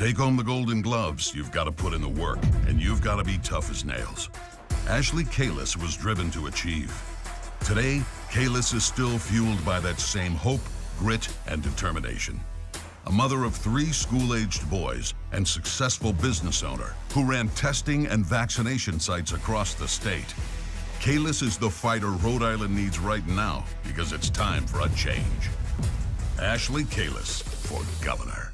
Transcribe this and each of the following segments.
take home the golden gloves, you've got to put in the work, and you've got to be tough as nails. Ashley Kalis was driven to achieve. Today, Kalis is still fueled by that same hope, grit, and determination. A mother of 3 school-aged boys and successful business owner who ran testing and vaccination sites across the state. Kalis is the fighter Rhode Island needs right now because it's time for a change. Ashley Kalis for governor.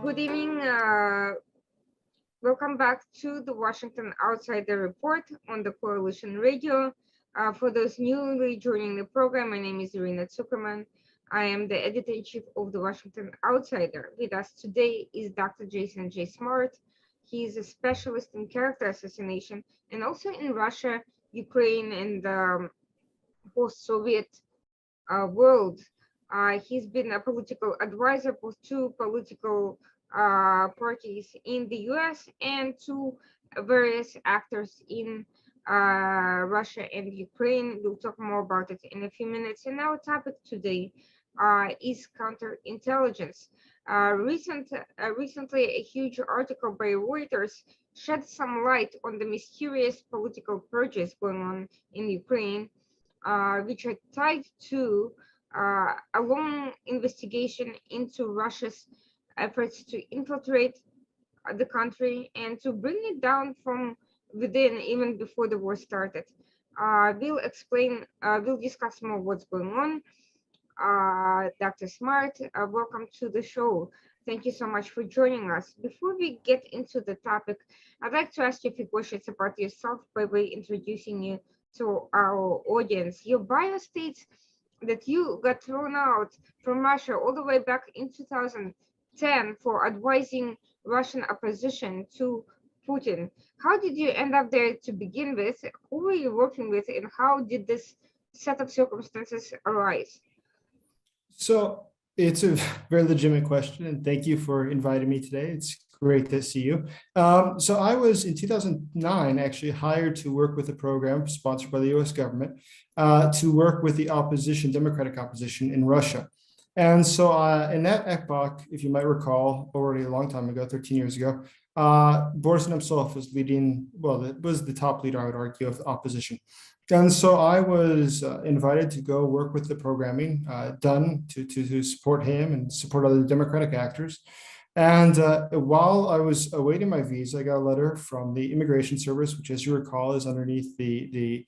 Good evening. Welcome back to the Washington Outsider Report on the Coalition Radio. For those newly joining the program, my name is Irina Zuckerman. I am the editor-in-chief of the Washington Outsider. With us today is Dr. Jason J. Smart. He is a specialist in character assassination and also in Russia, Ukraine, and post-Soviet world. He's been a political advisor for 2 political parties in the US and to various actors in Russia and Ukraine. We'll talk more about it in a few minutes. And our topic today is counterintelligence. Recently, a huge article by Reuters shed some light on the mysterious political purges going on in Ukraine, which are tied to a long investigation into Russia's efforts to infiltrate the country and to bring it down from within even before the war started. We'll discuss more what's going on. Dr. Smart, welcome to the show. Thank you so much for joining us. Before we get into the topic, I'd like to ask you a few questions about yourself by way of introducing you to our audience. Your bio states that you got thrown out from Russia all the way back in 2010 for advising Russian opposition to Putin. How did you end up there to begin with? Who were you working with, and how did this set of circumstances arise? So it's a very legitimate question, and thank you for inviting me today. It's great to see you. So I was in 2009 actually hired to work with a program sponsored by the US government to work with the opposition, democratic opposition in Russia. And so in that epoch, if you might recall, already a long time ago, 13 years ago, Boris Nemtsov was leading, well, it was the top leader, I would argue, of the opposition. And so I was invited to go work with the programming done to support him and support other democratic actors. And while I was awaiting my visa, I got a letter from the Immigration Service, which, as you recall, is underneath the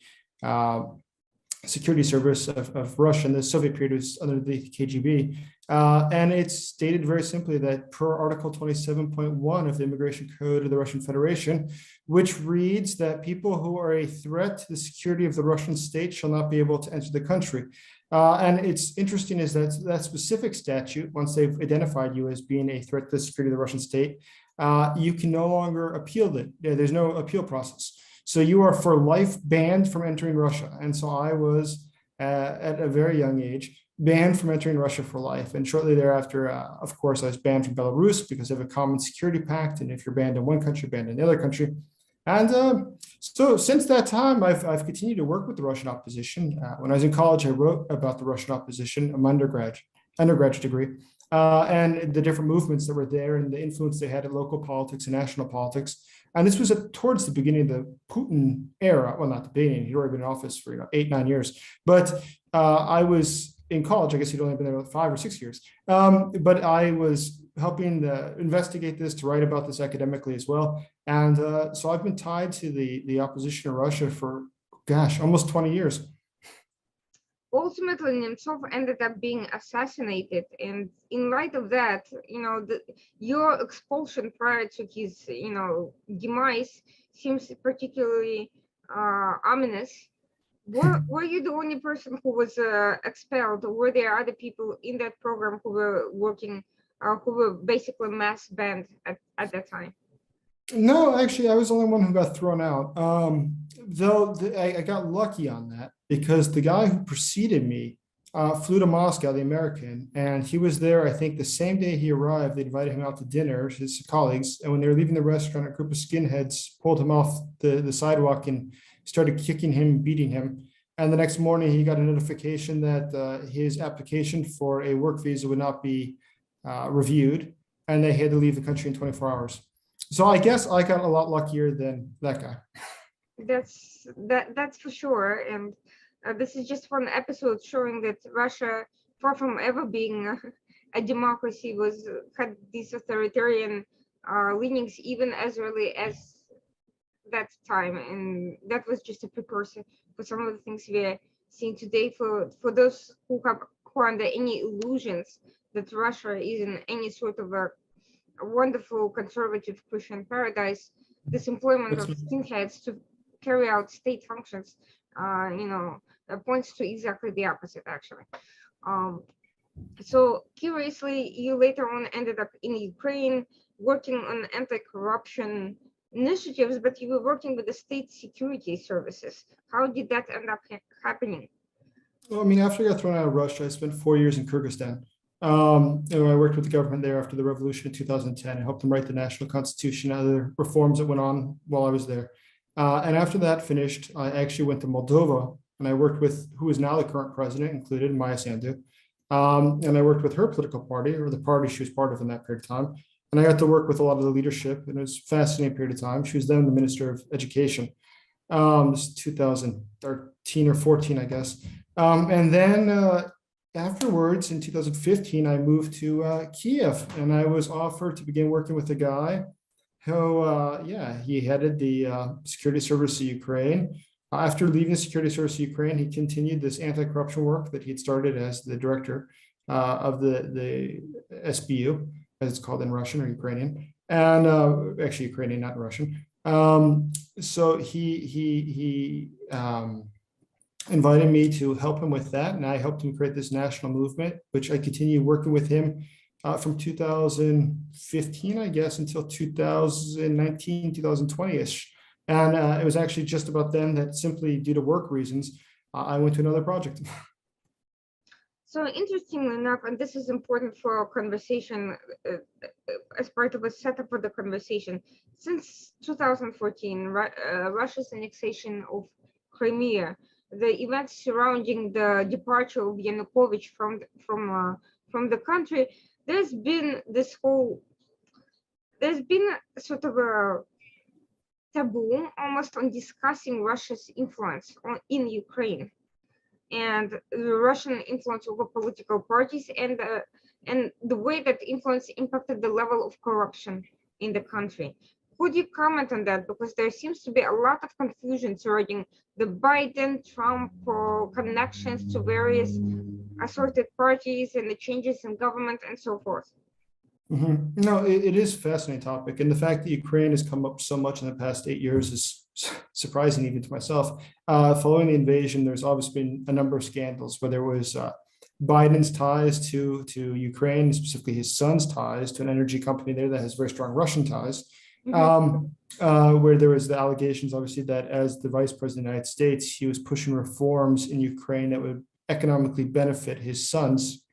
security service of Russia in the Soviet period, was under the KGB. And it stated very simply that per Article 27.1 of the Immigration Code of the Russian Federation, which reads that people who are a threat to the security of the Russian state shall not be able to enter the country. And it's interesting is that that specific statute, once they've identified you as being a threat to the security of the Russian state, you can no longer appeal it. There's no appeal process. So you are for life banned from entering Russia. And so I was at a very young age banned from entering Russia for life. And shortly thereafter, of course, I was banned from Belarus because they have a common security pact. And if you're banned in one country, banned in the other country. And so since that time, I've continued to work with the Russian opposition. When I was in college, I wrote about the Russian opposition, an undergraduate degree, and the different movements that were there and the influence they had in local politics and national politics. And this was towards the beginning of the Putin era. Well, not the beginning; he'd already been in office for 8-9 years. But I was in college. I guess he'd only been there like 5 or 6 years. But I was helping investigate this, to write about this academically as well. And so I've been tied to the opposition in Russia for, gosh, almost 20 years. Ultimately, Nemtsov ended up being assassinated, and in light of that, your expulsion prior to his, demise seems particularly ominous. Were you the only person who was expelled, or were there other people in that program who were working, who were basically mass banned at that time? No, actually, I was the only one who got thrown out. Though I got lucky on that, because the guy who preceded me flew to Moscow, the American, and he was there, I think, the same day he arrived. They invited him out to dinner, his colleagues. And when they were leaving the restaurant, a group of skinheads pulled him off the sidewalk and started kicking him, beating him. And the next morning, he got a notification that his application for a work visa would not be reviewed, and they had to leave the country in 24 hours. So I guess I got a lot luckier than that guy. That's for sure. And this is just one episode showing that Russia, far from ever being a democracy, had these authoritarian leanings even as early as that time, and that was just a precursor for some of the things we are seeing today. For those who are under any illusions that Russia is in any sort of a wonderful conservative Christian paradise, this employment of skinheads to carry out state functions, points to exactly the opposite, actually. So curiously, you later on ended up in Ukraine working on anti-corruption initiatives, but you were working with the state security services. How did that end up happening? Well, I mean, after I got thrown out of Russia, I spent 4 years in Kyrgyzstan. And I worked with the government there after the revolution in 2010. I helped them write the national constitution, other reforms that went on while I was there. And after that finished, I actually went to Moldova, and I worked with who is now the current president, included Maya Sandu. And I worked with her political party, or the party she was part of in that period of time. And I got to work with a lot of the leadership, and it was a fascinating period of time. She was then the Minister of Education. This is 2013 or 14, I guess. And then afterwards, in 2015, I moved to Kiev, and I was offered to begin working with a guy who, he headed the security service of Ukraine. After leaving the security service of Ukraine, he continued this anti-corruption work that he had started as the director of the SBU, as it's called in Russian or Ukrainian, and actually Ukrainian, not Russian. So he invited me to help him with that, and I helped him create this national movement, which I continued working with him from 2015, I guess, until 2019, 2020-ish. And it was actually just about then that, simply due to work reasons, I went to another project. So interestingly enough, and this is important for our conversation as part of a setup for the conversation, since 2014, Russia's annexation of Crimea, the events surrounding the departure of Yanukovych from the country, there's been sort of a taboo almost on discussing Russia's influence in Ukraine, and the Russian influence over political parties, and the way that influence impacted the level of corruption in the country. Could you comment on that? Because there seems to be a lot of confusion surrounding the Biden-Trump connections to various assorted parties and the changes in government and so forth. Mm-hmm. No, it is a fascinating topic. And the fact that Ukraine has come up so much in the past 8 years is surprising even to myself. Following the invasion, there's obviously been a number of scandals, whether it was Biden's ties to Ukraine, specifically his son's ties to an energy company there that has very strong Russian ties, where there was the allegations, obviously, that as the vice president of the United States, he was pushing reforms in Ukraine that would economically benefit his son's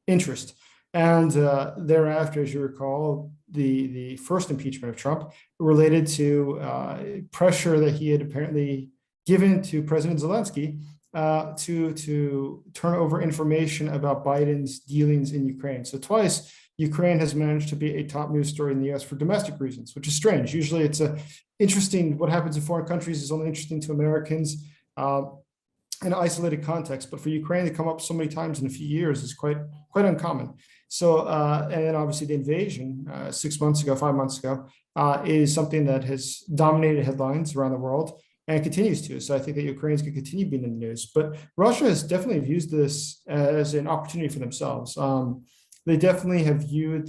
interest. And thereafter, as you recall, the first impeachment of Trump related to pressure that he had apparently given to President Zelensky to turn over information about Biden's dealings in Ukraine. So twice, Ukraine has managed to be a top news story in the US for domestic reasons, which is strange. Usually it's interesting. What happens in foreign countries is only interesting to Americans in an isolated context. But for Ukraine to come up so many times in a few years is quite uncommon. So, and then obviously the invasion 6 months ago, 5 months ago, is something that has dominated headlines around the world and continues to. So I think that Ukrainians can continue being in the news. But Russia has definitely used this as an opportunity for themselves. They definitely have viewed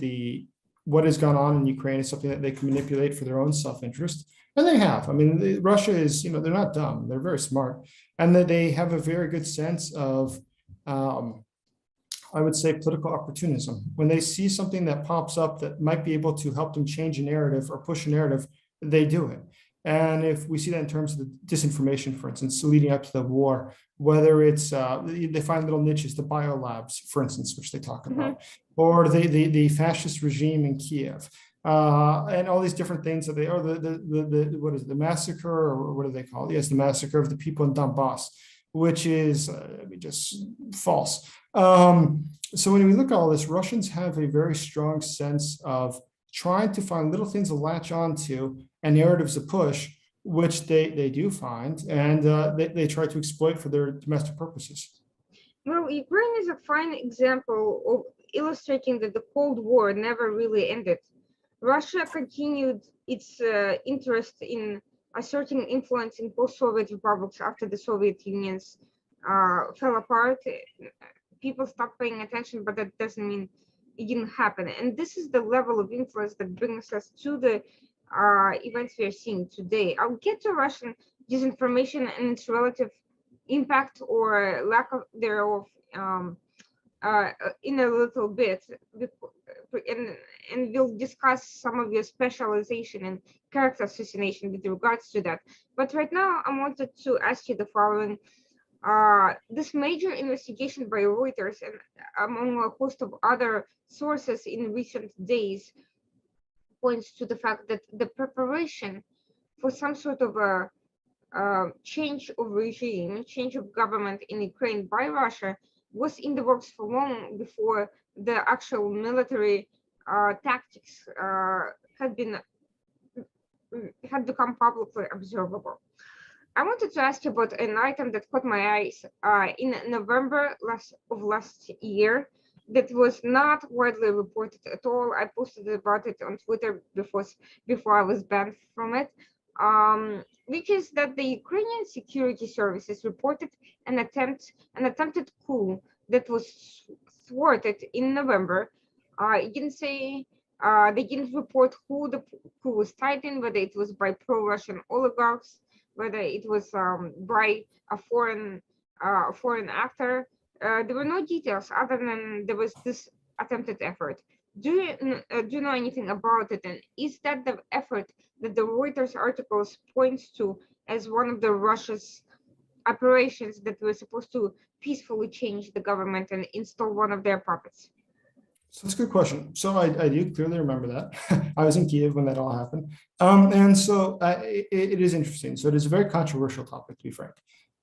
what has gone on in Ukraine as something that they can manipulate for their own self-interest. And they have. I mean, Russia is, they're not dumb. They're very smart. And that they have a very good sense of, I would say, political opportunism. When they see something that pops up that might be able to help them change a narrative or push a narrative, they do it. And if we see that in terms of the disinformation, for instance, leading up to the war, whether it's they find little niches, the biolabs, for instance, which they talk about, or the fascist regime in Kiev, and all these different things that or what is it, the massacre, or what do they call it? Yes, the massacre of the people in Donbass, which is just false. So when we look at all this, Russians have a very strong sense of trying to find little things to latch onto and narratives to push, which they do find, and they try to exploit for their domestic purposes. Well, Ukraine is a fine example of illustrating that the Cold War never really ended. Russia continued its interest in asserting influence in post-Soviet republics after the Soviet Union's fell apart. People stopped paying attention, but that doesn't mean it didn't happen. And this is the level of influence that brings us to the events we are seeing today. I'll get to Russian disinformation and its relative impact or lack of thereof in a little bit, and we'll discuss some of your specialization and character assassination with regards to that. But right now, I wanted to ask you the following. This major investigation by Reuters and among a host of other sources in recent days points to the fact that the preparation for some sort of a change of regime, change of government in Ukraine by Russia was in the works for long before the actual military tactics had become publicly observable. I wanted to ask you about an item that caught my eyes in November of last year that was not widely reported at all. I posted about it on Twitter before I was banned from it, which is that the Ukrainian security services reported an attempted coup that was thwarted in November. It didn't say, they didn't report who the coup was tied in, whether it was by pro-Russian oligarchs, whether it was by a foreign actor. There were no details other than there was this attempted effort. Do you know anything about it? And is that the effort that the Reuters articles points to as one of the Russia's operations that were supposed to peacefully change the government and install one of their puppets? So that's a good question. So I do clearly remember that. I was in Kiev when that all happened. And so it is interesting. So it is a very controversial topic, to be frank.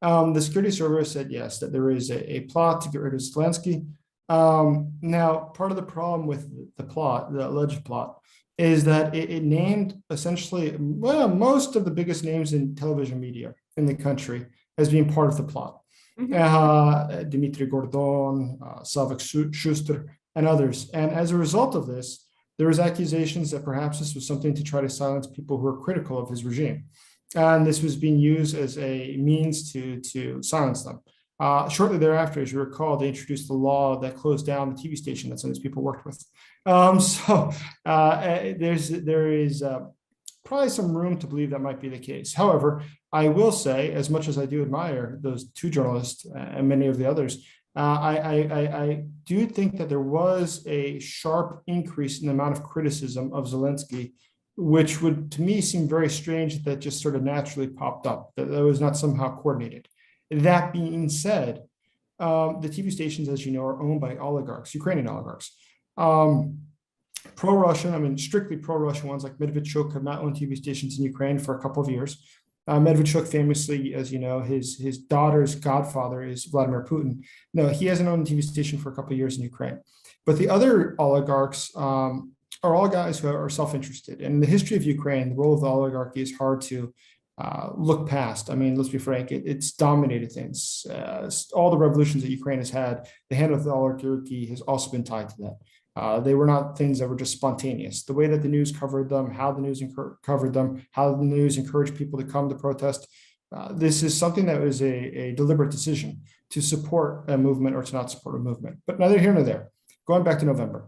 The security service said, yes, that there is a plot to get rid of Zelensky. Now, part of the problem with the plot, the alleged plot, is that it named essentially, well, most of the biggest names in television media in the country as being part of the plot. Dmitry Gordon, Savik Schuster, and others. And as a result of this, there was accusations that perhaps this was something to try to silence people who are critical of his regime. And this was being used as a means to silence them. Shortly thereafter, as you recall, they introduced the law that closed down the TV station that some of these people worked with. There is probably some room to believe that might be the case. However, I will say, as much as I do admire those two journalists and many of the others, I do think that there was a sharp increase in the amount of criticism of Zelensky, which would, to me, seem very strange that just sort of naturally popped up, that was not somehow coordinated. That being said, the TV stations, as you know, are owned by oligarchs, Ukrainian oligarchs. pro-Russian, I mean, strictly pro-Russian ones like Medvedchuk have not owned TV stations in Ukraine for a couple of years. Medvedchuk famously, as you know, his daughter's godfather is Vladimir Putin. No, he hasn't owned a TV station for a couple of years in Ukraine. But the other oligarchs are all guys who are self-interested. And in the history of Ukraine, the role of the oligarchy is hard to look past. I mean, let's be frank, it's dominated things. All the revolutions that Ukraine has had, the hand of the oligarchy has also been tied to that. They were not things that were just spontaneous. The way that the news covered them, how the news covered them, how the news encouraged people to come to protest. This is something that was a deliberate decision to support a movement or to not support a movement. But neither here nor there. Going back to November,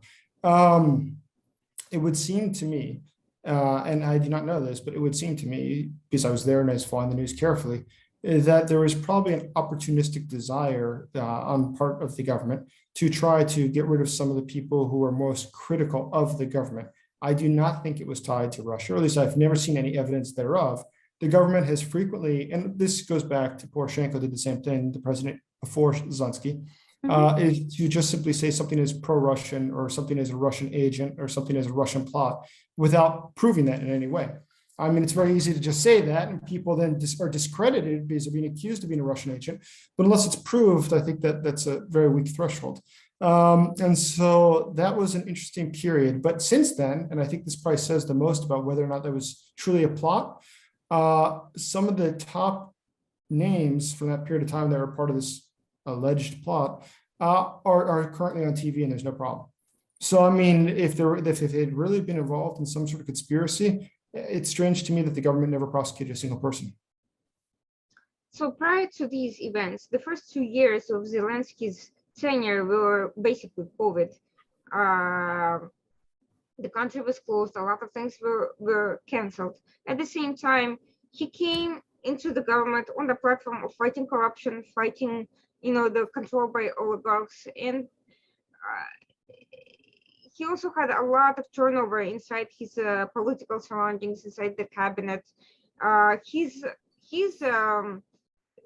it would seem to me, and I do not know this, but it would seem to me, because I was there and I was following the news carefully, is that there was probably an opportunistic desire on part of the government to try to get rid of some of the people who are most critical of the government. I do not think it was tied to Russia, or at least I've never seen any evidence thereof. The government has frequently, and this goes back to Poroshenko did the same thing, the president before Zelensky, is to just simply say something is pro-Russian or something is a Russian agent or something is a Russian plot without proving that in any way. I mean, it's very easy to just say that, and people then are discredited because of being accused of being a Russian agent. But unless it's proved, I think that that's a very weak threshold. And so that was an interesting period. But since then, and I think this probably says the most about whether or not that was truly a plot, some of the top names from that period of time that are part of this alleged plot are currently on TV, and there's no problem. So, I mean, if it had really been involved in some sort of conspiracy, it's strange to me that the government never prosecuted a single person. So prior to these events, the first 2 years of Zelensky's tenure were basically COVID. The country was closed, a lot of things were canceled. At the same time, he came into the government on the platform of fighting corruption, fighting, the control by oligarchs, and he also had a lot of turnover inside his political surroundings, inside the cabinet.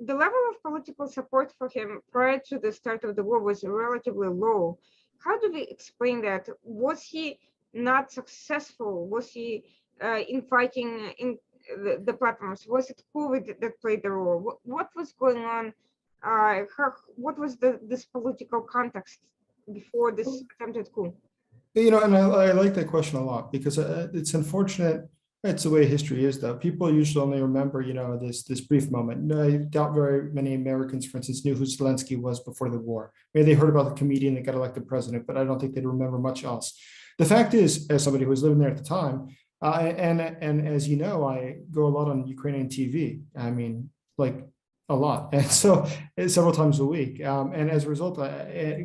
The level of political support for him prior to the start of the war was relatively low. How do we explain that? Was he not successful? Was he in fighting in the platforms? Was it COVID that played the role? What was going on? What was this political context before this attempted coup? And I like that question a lot because it's unfortunate. It's the way history is, though. People usually only remember, this brief moment. I doubt very many Americans, for instance, knew who Zelensky was before the war. Maybe they heard about the comedian that got elected president, but I don't think they'd remember much else. The fact is, as somebody who was living there at the time, and as you know, I go a lot on Ukrainian TV. I mean, like a lot, and so several times a week. And as a result,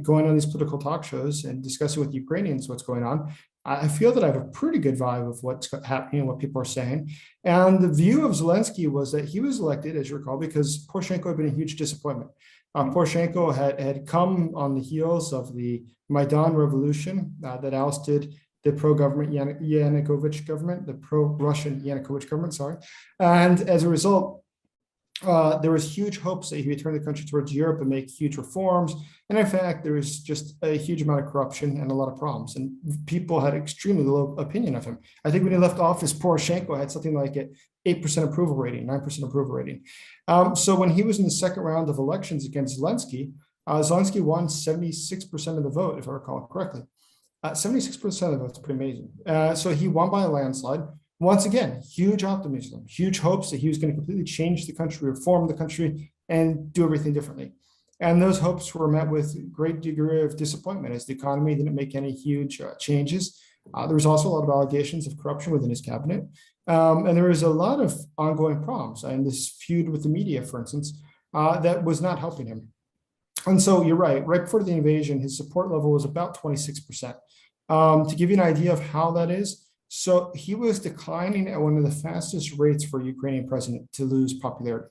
going on these political talk shows and discussing with Ukrainians what's going on, I feel that I have a pretty good vibe of what's happening and what people are saying. And the view of Zelensky was that he was elected, as you recall, because Poroshenko had been a huge disappointment. Poroshenko had come on the heels of the Maidan revolution that ousted the pro-government Yanukovych government, the pro-Russian Yanukovych government, sorry. And as a result, there was huge hopes that he would turn the country towards Europe and make huge reforms. And in fact, there was just a huge amount of corruption and a lot of problems. And people had extremely low opinion of him. I think when he left office, Poroshenko had something like an 8% approval rating, 9% approval rating. So when he was in the second round of elections against Zelensky, Zelensky won 76% of the vote, if I recall correctly. 76% of the vote is pretty amazing. So he won by a landslide. Once again, huge optimism, huge hopes that he was going to completely change the country, reform the country, and do everything differently. And those hopes were met with a great degree of disappointment as the economy didn't make any huge changes. There was also a lot of allegations of corruption within his cabinet. And there was a lot of ongoing problems. And this feud with the media, for instance, that was not helping him. And so you're right before the invasion, his support level was about 26%. To give you an idea of how that is, so he was declining at one of the fastest rates for a Ukrainian president to lose popularity.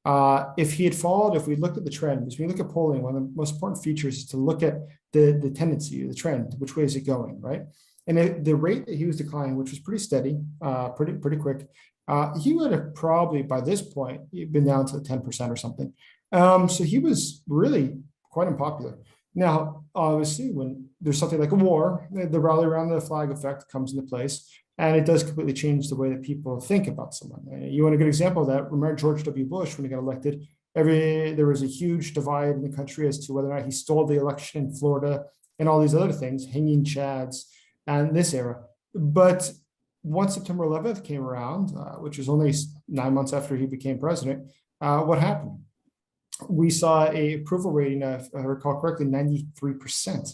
If we looked at the trend, because when you look at polling, one of the most important features is to look at the tendency, the trend, which way is it going, right? And the rate that he was declining, which was pretty steady, pretty quick, he would have probably by this point been down to 10% or something. So he was really quite unpopular. Now, obviously, when there's something like a war, the rally around the flag effect comes into place, and it does completely change the way that people think about someone. You want a good example of that? Remember George W. Bush when he got elected? There was a huge divide in the country as to whether or not he stole the election in Florida and all these other things, hanging chads, and this era. But once September 11th came around, which was only 9 months after he became president, what happened? We saw a approval rating of, if I recall correctly, 93%,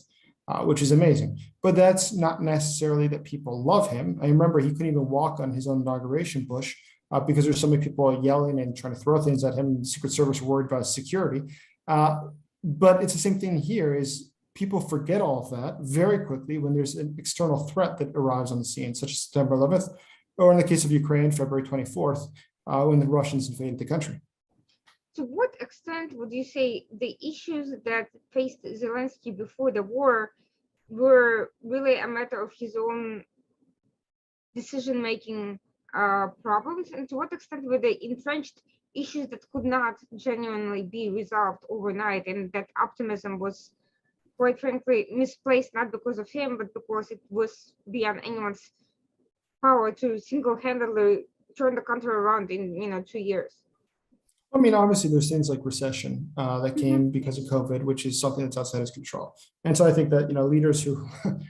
which is amazing. But that's not necessarily that people love him. I remember he couldn't even walk on his own inauguration, Bush, because there's so many people yelling and trying to throw things at him, and the Secret Service were worried about security. But it's the same thing here, is people forget all of that very quickly when there's an external threat that arrives on the scene, such as September 11th, or in the case of Ukraine, February 24th, when the Russians invaded the country. To what extent would you say the issues that faced Zelensky before the war were really a matter of his own decision-making problems, and to what extent were they entrenched issues that could not genuinely be resolved overnight, and that optimism was, quite frankly, misplaced, not because of him, but because it was beyond anyone's power to single-handedly turn the country around in 2 years? I mean, obviously, there's things like recession that came because of COVID, which is something that's outside his control. And so I think that, leaders who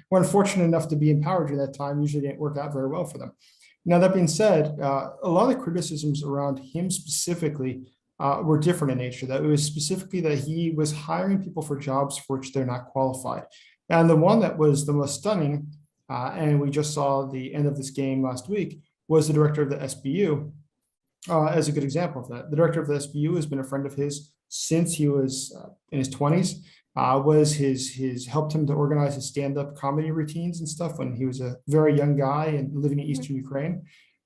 were unfortunate enough to be in power during that time usually didn't work out very well for them. Now, that being said, a lot of the criticisms around him specifically were different in nature. That it was specifically that he was hiring people for jobs for which they're not qualified. And the one that was the most stunning, and we just saw the end of this game last week, was the director of the SBU. As a good example of that. The director of the SBU has been a friend of his since he was in his 20s, helped him to organize his stand-up comedy routines and stuff when he was a very young guy and living in Eastern Ukraine.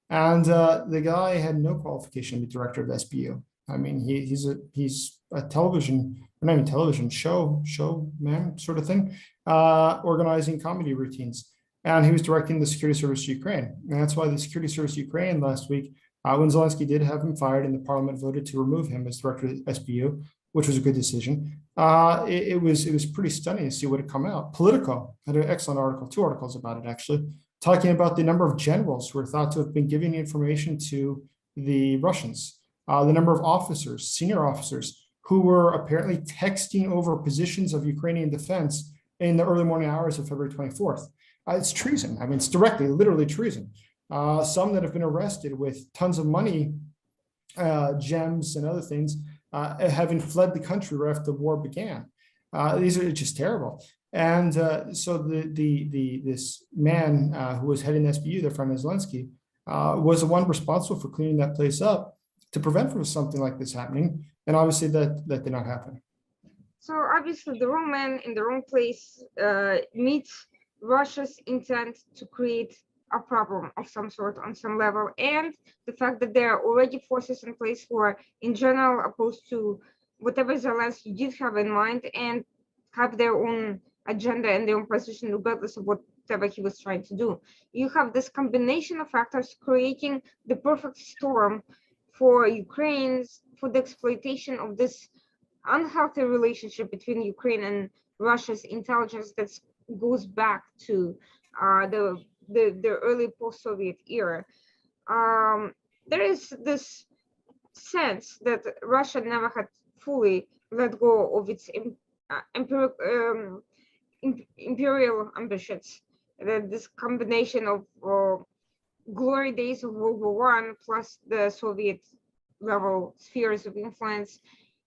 And the guy had no qualification to be director of the SBU. I mean, he's a television, or not even television, show man sort of thing, organizing comedy routines. And he was directing the Security Service of Ukraine. And that's why the Security Service of Ukraine last week, when Zelensky did have him fired and the parliament voted to remove him as director of the SBU, which was a good decision, it was pretty stunning to see what had come out. Politico had an excellent article, 2 articles about it actually, talking about the number of generals who are thought to have been giving information to the Russians, the number of officers, senior officers, who were apparently texting over positions of Ukrainian defense in the early morning hours of February 24th. It's treason. I mean, it's literally treason. Some that have been arrested with tons of money, gems and other things, having fled the country right after the war began. These are just terrible. And so this man who was heading the SBU, their friend Zelensky, was the one responsible for cleaning that place up to prevent from something like this happening. And obviously that did not happen. So obviously the wrong man in the wrong place meets Russia's intent to create a problem of some sort on some level, and the fact that there are already forces in place who are in general opposed to whatever Zelensky did have in mind and have their own agenda and their own position regardless of whatever he was trying to do. You have this combination of factors creating the perfect storm for for the exploitation of this unhealthy relationship between Ukraine and Russia's intelligence that goes back to the early post-Soviet era. There is this sense that Russia never had fully let go of its imperial ambitions. That this combination of glory days of World War I plus the Soviet level spheres of influence,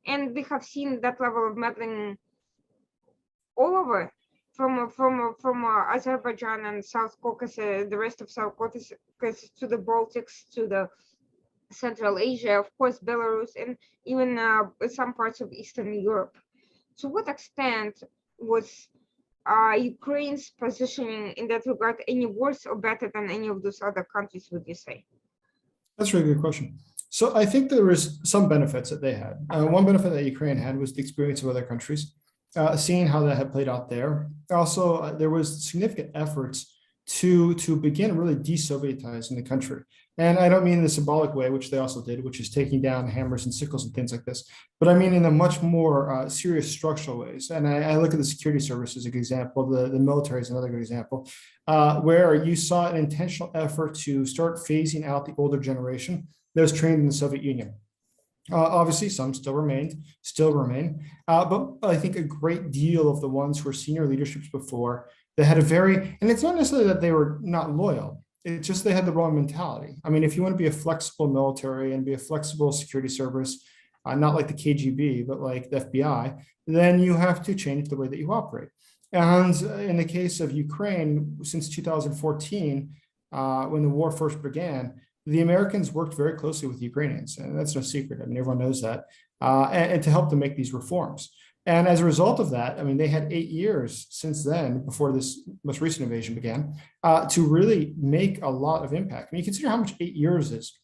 and we have seen that level of meddling all over. From Azerbaijan and South Caucasus, the rest of South Caucasus, to the Baltics, to the Central Asia, of course, Belarus, and even some parts of Eastern Europe. To what extent was Ukraine's positioning in that regard any worse or better than any of those other countries, would you say? That's a really good question. So I think there was some benefits that they had. One benefit that Ukraine had was the experience of other countries. Seeing how that had played out there. Also, there was significant efforts to begin really de-Sovietizing the country. And I don't mean in the symbolic way, which they also did, which is taking down hammers and sickles and things like this, but I mean in a much more serious structural ways. And I look at the security service as an example, the military is another good example, where you saw an intentional effort to start phasing out the older generation that was trained in the Soviet Union. Obviously, some still remain, but I think a great deal of the ones who were senior leaderships before, they had a very, and it's not necessarily that they were not loyal, it's just they had the wrong mentality. I mean, if you want to be a flexible military and be a flexible security service, not like the KGB, but like the FBI, then you have to change the way that you operate. And in the case of Ukraine, since 2014, when the war first began, the Americans worked very closely with the Ukrainians, and that's no secret. I mean, everyone knows that, and to help them make these reforms. And as a result of that, I mean, they had 8 years since then, before this most recent invasion began, to really make a lot of impact. I mean, you consider how much 8 years is.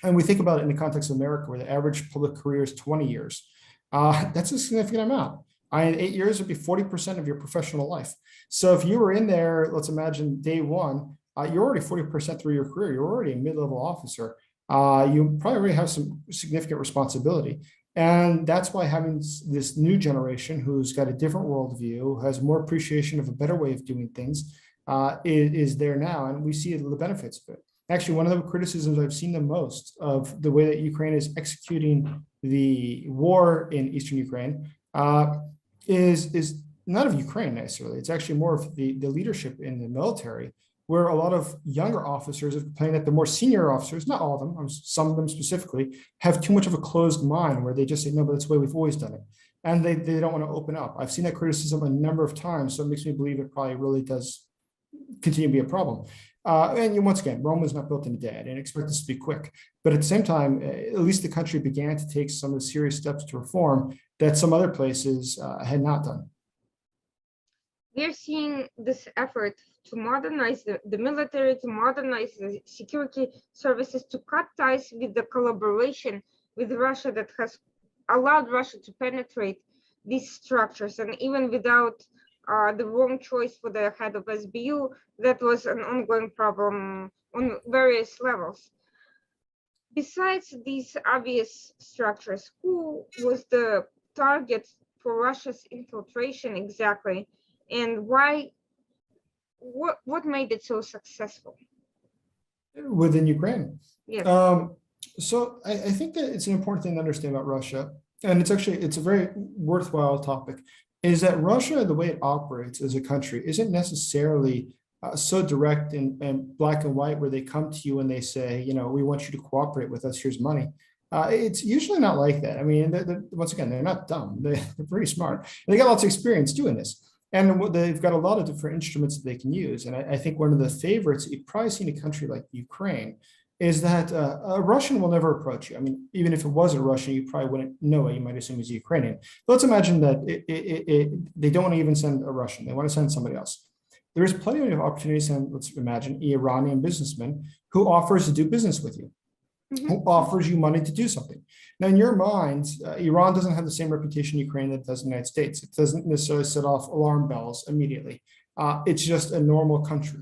And we think about it in the context of America, where the average public career is 20 years. That's a significant amount. In 8 years would be 40% of your professional life. So if you were in there, let's imagine day one, you're already 40% through your career. You're already a mid-level officer. You probably already have some significant responsibility. And that's why having this new generation who's got a different worldview, has more appreciation of a better way of doing things, is there now. And we see the benefits of it. Actually, one of the criticisms I've seen the most of the way that Ukraine is executing the war in Eastern Ukraine is not of Ukraine necessarily. It's actually more of the leadership in the military, where a lot of younger officers have complained that the more senior officers, not all of them, some of them specifically, have too much of a closed mind where they just say, no, but that's the way we've always done it. And they don't want to open up. I've seen that criticism a number of times, so it makes me believe it probably really does continue to be a problem. And once again, Rome was not built in a day. I didn't expect this to be quick. But at the same time, at least the country began to take some of the serious steps to reform that some other places had not done. We're seeing this effort to modernize the military, to modernize the security services, to cut ties with the collaboration with Russia that has allowed Russia to penetrate these structures. And even without the wrong choice for the head of SBU, that was an ongoing problem on various levels. Besides these obvious structures, who was the target for Russia's infiltration exactly? And why, what made it so successful? Within Ukraine. Yes. So I think that it's an important thing to understand about Russia, and it's a very worthwhile topic, is that Russia, the way it operates as a country, isn't necessarily so direct and black and white, where they come to you and they say, you know, we want you to cooperate with us, here's money. It's usually not like that. I mean, once again, they're not dumb. They're pretty smart. And they got lots of experience doing this. And they've got a lot of different instruments that they can use. And I think one of the favorites, you've probably seen a country like Ukraine, is that a Russian will never approach you. I mean, even if it was a Russian, you probably wouldn't know it. You might assume it's Ukrainian. But let's imagine that they don't want to even send a Russian. They want to send somebody else. There is plenty of opportunities to send, let's imagine, an Iranian businessman who offers to do business with you, who offers you money to do something. Now, in your mind, Iran doesn't have the same reputation in Ukraine that it does in the United States. It doesn't necessarily set off alarm bells immediately. It's just a normal country,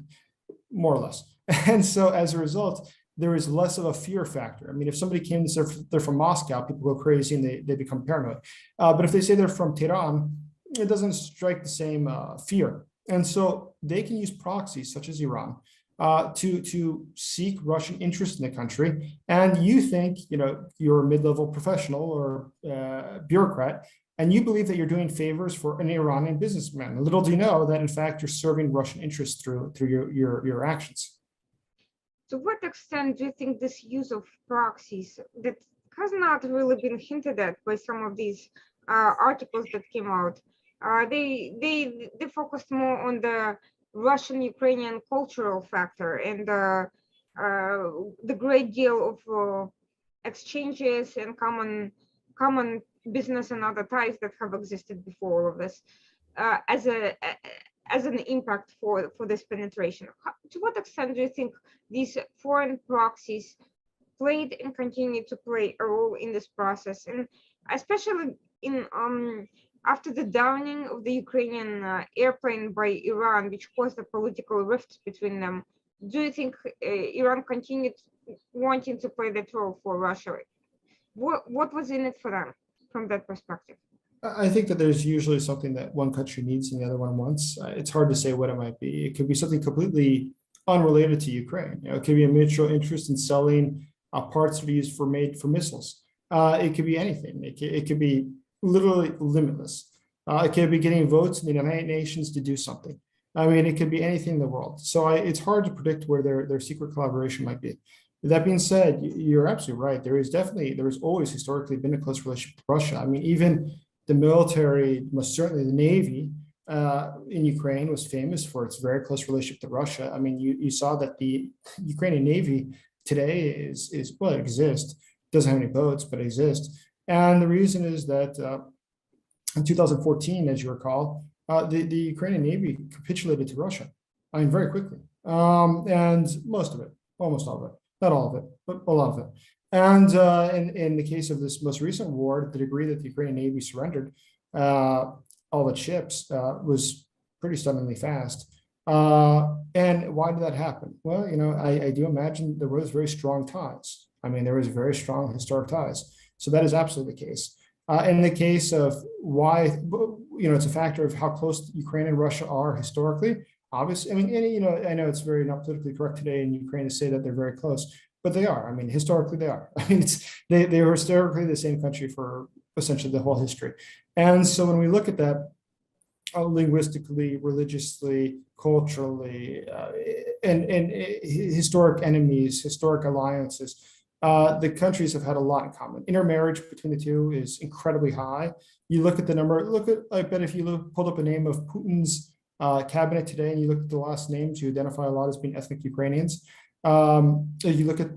more or less. And so as a result, there is less of a fear factor. I mean, if somebody came and said they're from Moscow, people go crazy and they become paranoid. But if they say they're from Tehran, it doesn't strike the same fear. And so they can use proxies such as Iran to seek Russian interest in the country. And you think, you know, you're a mid-level professional or bureaucrat, and you believe that you're doing favors for an Iranian businessman. Little do you know that, in fact, you're serving Russian interests through your actions. To what extent do you think this use of proxies that has not really been hinted at by some of these articles that came out, they focused more on the Russian-Ukrainian cultural factor and the great deal of exchanges and common business and other ties that have existed before all of this as an impact for this penetration. To what extent do you think these foreign proxies played and continue to play a role in this process, and especially in after the downing of the Ukrainian airplane by Iran, which caused a political rift between them, do you think Iran continued wanting to play that role for Russia? What was in it for them from that perspective? I think that there's usually something that one country needs and the other one wants. It's hard to say what it might be. It could be something completely unrelated to Ukraine. It could be a mutual interest in selling parts to be used for missiles. It could be anything. It could be literally limitless. It could be getting votes in the United Nations to do something. I mean, it could be anything in the world. So it's hard to predict where their secret collaboration might be. That being said, you're absolutely right. There has always historically been a close relationship to Russia. I mean, even the military, most certainly the Navy in Ukraine was famous for its very close relationship to Russia. I mean, you saw that the Ukrainian Navy today is well, it exists, doesn't have any boats, but it exists. And the reason is that in 2014, as you recall, the Ukrainian Navy capitulated to Russia. I mean, very quickly. And most of it, almost all of it, not all of it, but a lot of it. And in the case of this most recent war, the degree that the Ukrainian Navy surrendered all the ships was pretty stunningly fast. And why did that happen? Well, I do imagine there was very strong ties. I mean, there was very strong historic ties. So that is absolutely the case. In the case of why, it's a factor of how close Ukraine and Russia are historically. Obviously, I mean, I know it's very not politically correct today in Ukraine to say that they're very close, but they are. I mean, historically they are. I mean, they were historically the same country for essentially the whole history. And so when we look at that linguistically, religiously, culturally, and historic enemies, historic alliances, the countries have had a lot in common. Intermarriage between the two is incredibly high. You look at the number, I bet if you pulled up a name of Putin's cabinet today and you look at the last names, you identify a lot as being ethnic Ukrainians. You look at,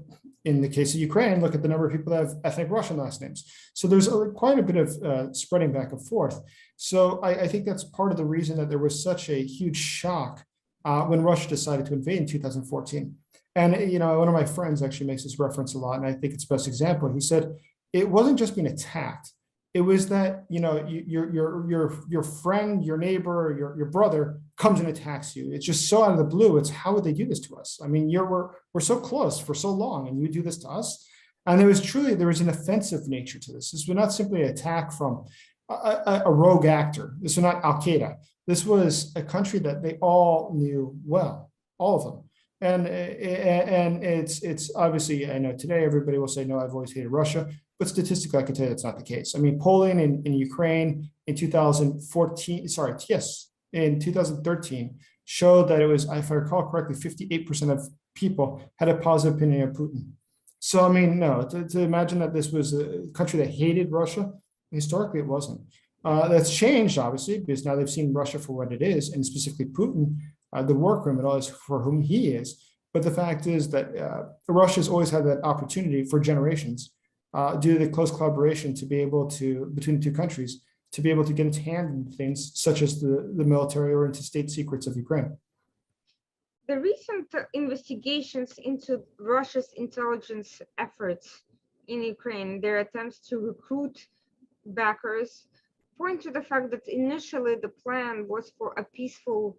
in the case of Ukraine, look at the number of people that have ethnic Russian last names. So there's quite a bit of spreading back and forth. So I think that's part of the reason that there was such a huge shock when Russia decided to invade in 2014. And, one of my friends actually makes this reference a lot, and I think it's the best example. He said, it wasn't just being attacked. It was that, your friend, your neighbor, your brother comes and attacks you. It's just so out of the blue. It's how would they do this to us? I mean, we're so close for so long and you do this to us. And there was an offensive nature to this. This was not simply an attack from a rogue actor. This was not Al-Qaeda. This was a country that they all knew well, all of them. And it's obviously, I know today everybody will say, no, I've always hated Russia. But statistically, I can tell you that's not the case. I mean, polling in Ukraine in 2013 showed that it was, if I recall correctly, 58% of people had a positive opinion of Putin. So, I mean, no, to imagine that this was a country that hated Russia, historically it wasn't. That's changed, obviously, because now they've seen Russia for what it is, and specifically Putin, the war criminal, is for whom he is. But the fact is that Russia's always had that opportunity for generations due to the close collaboration to be able to, between the two countries, to be able to get its hand in things such as the military or into state secrets of Ukraine. The recent investigations into Russia's intelligence efforts in Ukraine, their attempts to recruit backers, point to the fact that initially the plan was for a peaceful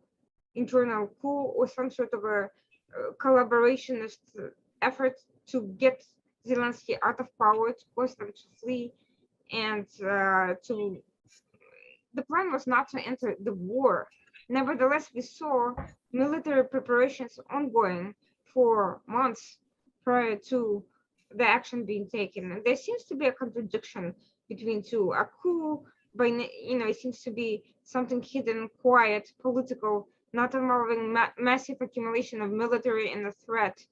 internal coup or some sort of a collaborationist effort to get Zelensky out of power, to force them to flee, and the plan was not to enter the war. Nevertheless, we saw military preparations ongoing for months prior to the action being taken. And there seems to be a contradiction between two. A coup, it seems to be something hidden, quiet, political, not involving massive accumulation of military and a threat,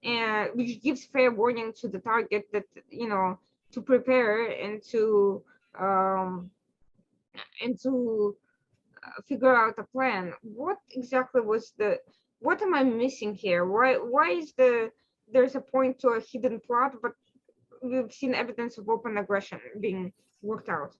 and which gives fair warning to the target that to prepare and to figure out a plan. What exactly was what am I missing here? Why is there's a point to a hidden plot, but we've seen evidence of open aggression being worked out?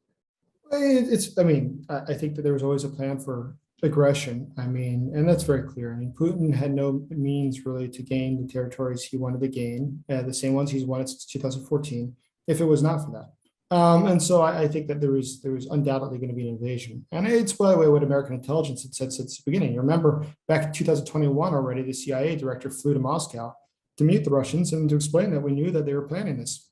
I think that there was always a plan for aggression. I mean, and that's very clear. I mean, Putin had no means really to gain the territories he wanted to gain, the same ones he's wanted since 2014, if it was not for that. And so I think that there was undoubtedly going to be an invasion. And it's, by the way, what American intelligence had said since the beginning. You remember back in 2021 already, the CIA director flew to Moscow to meet the Russians and to explain that we knew that they were planning this.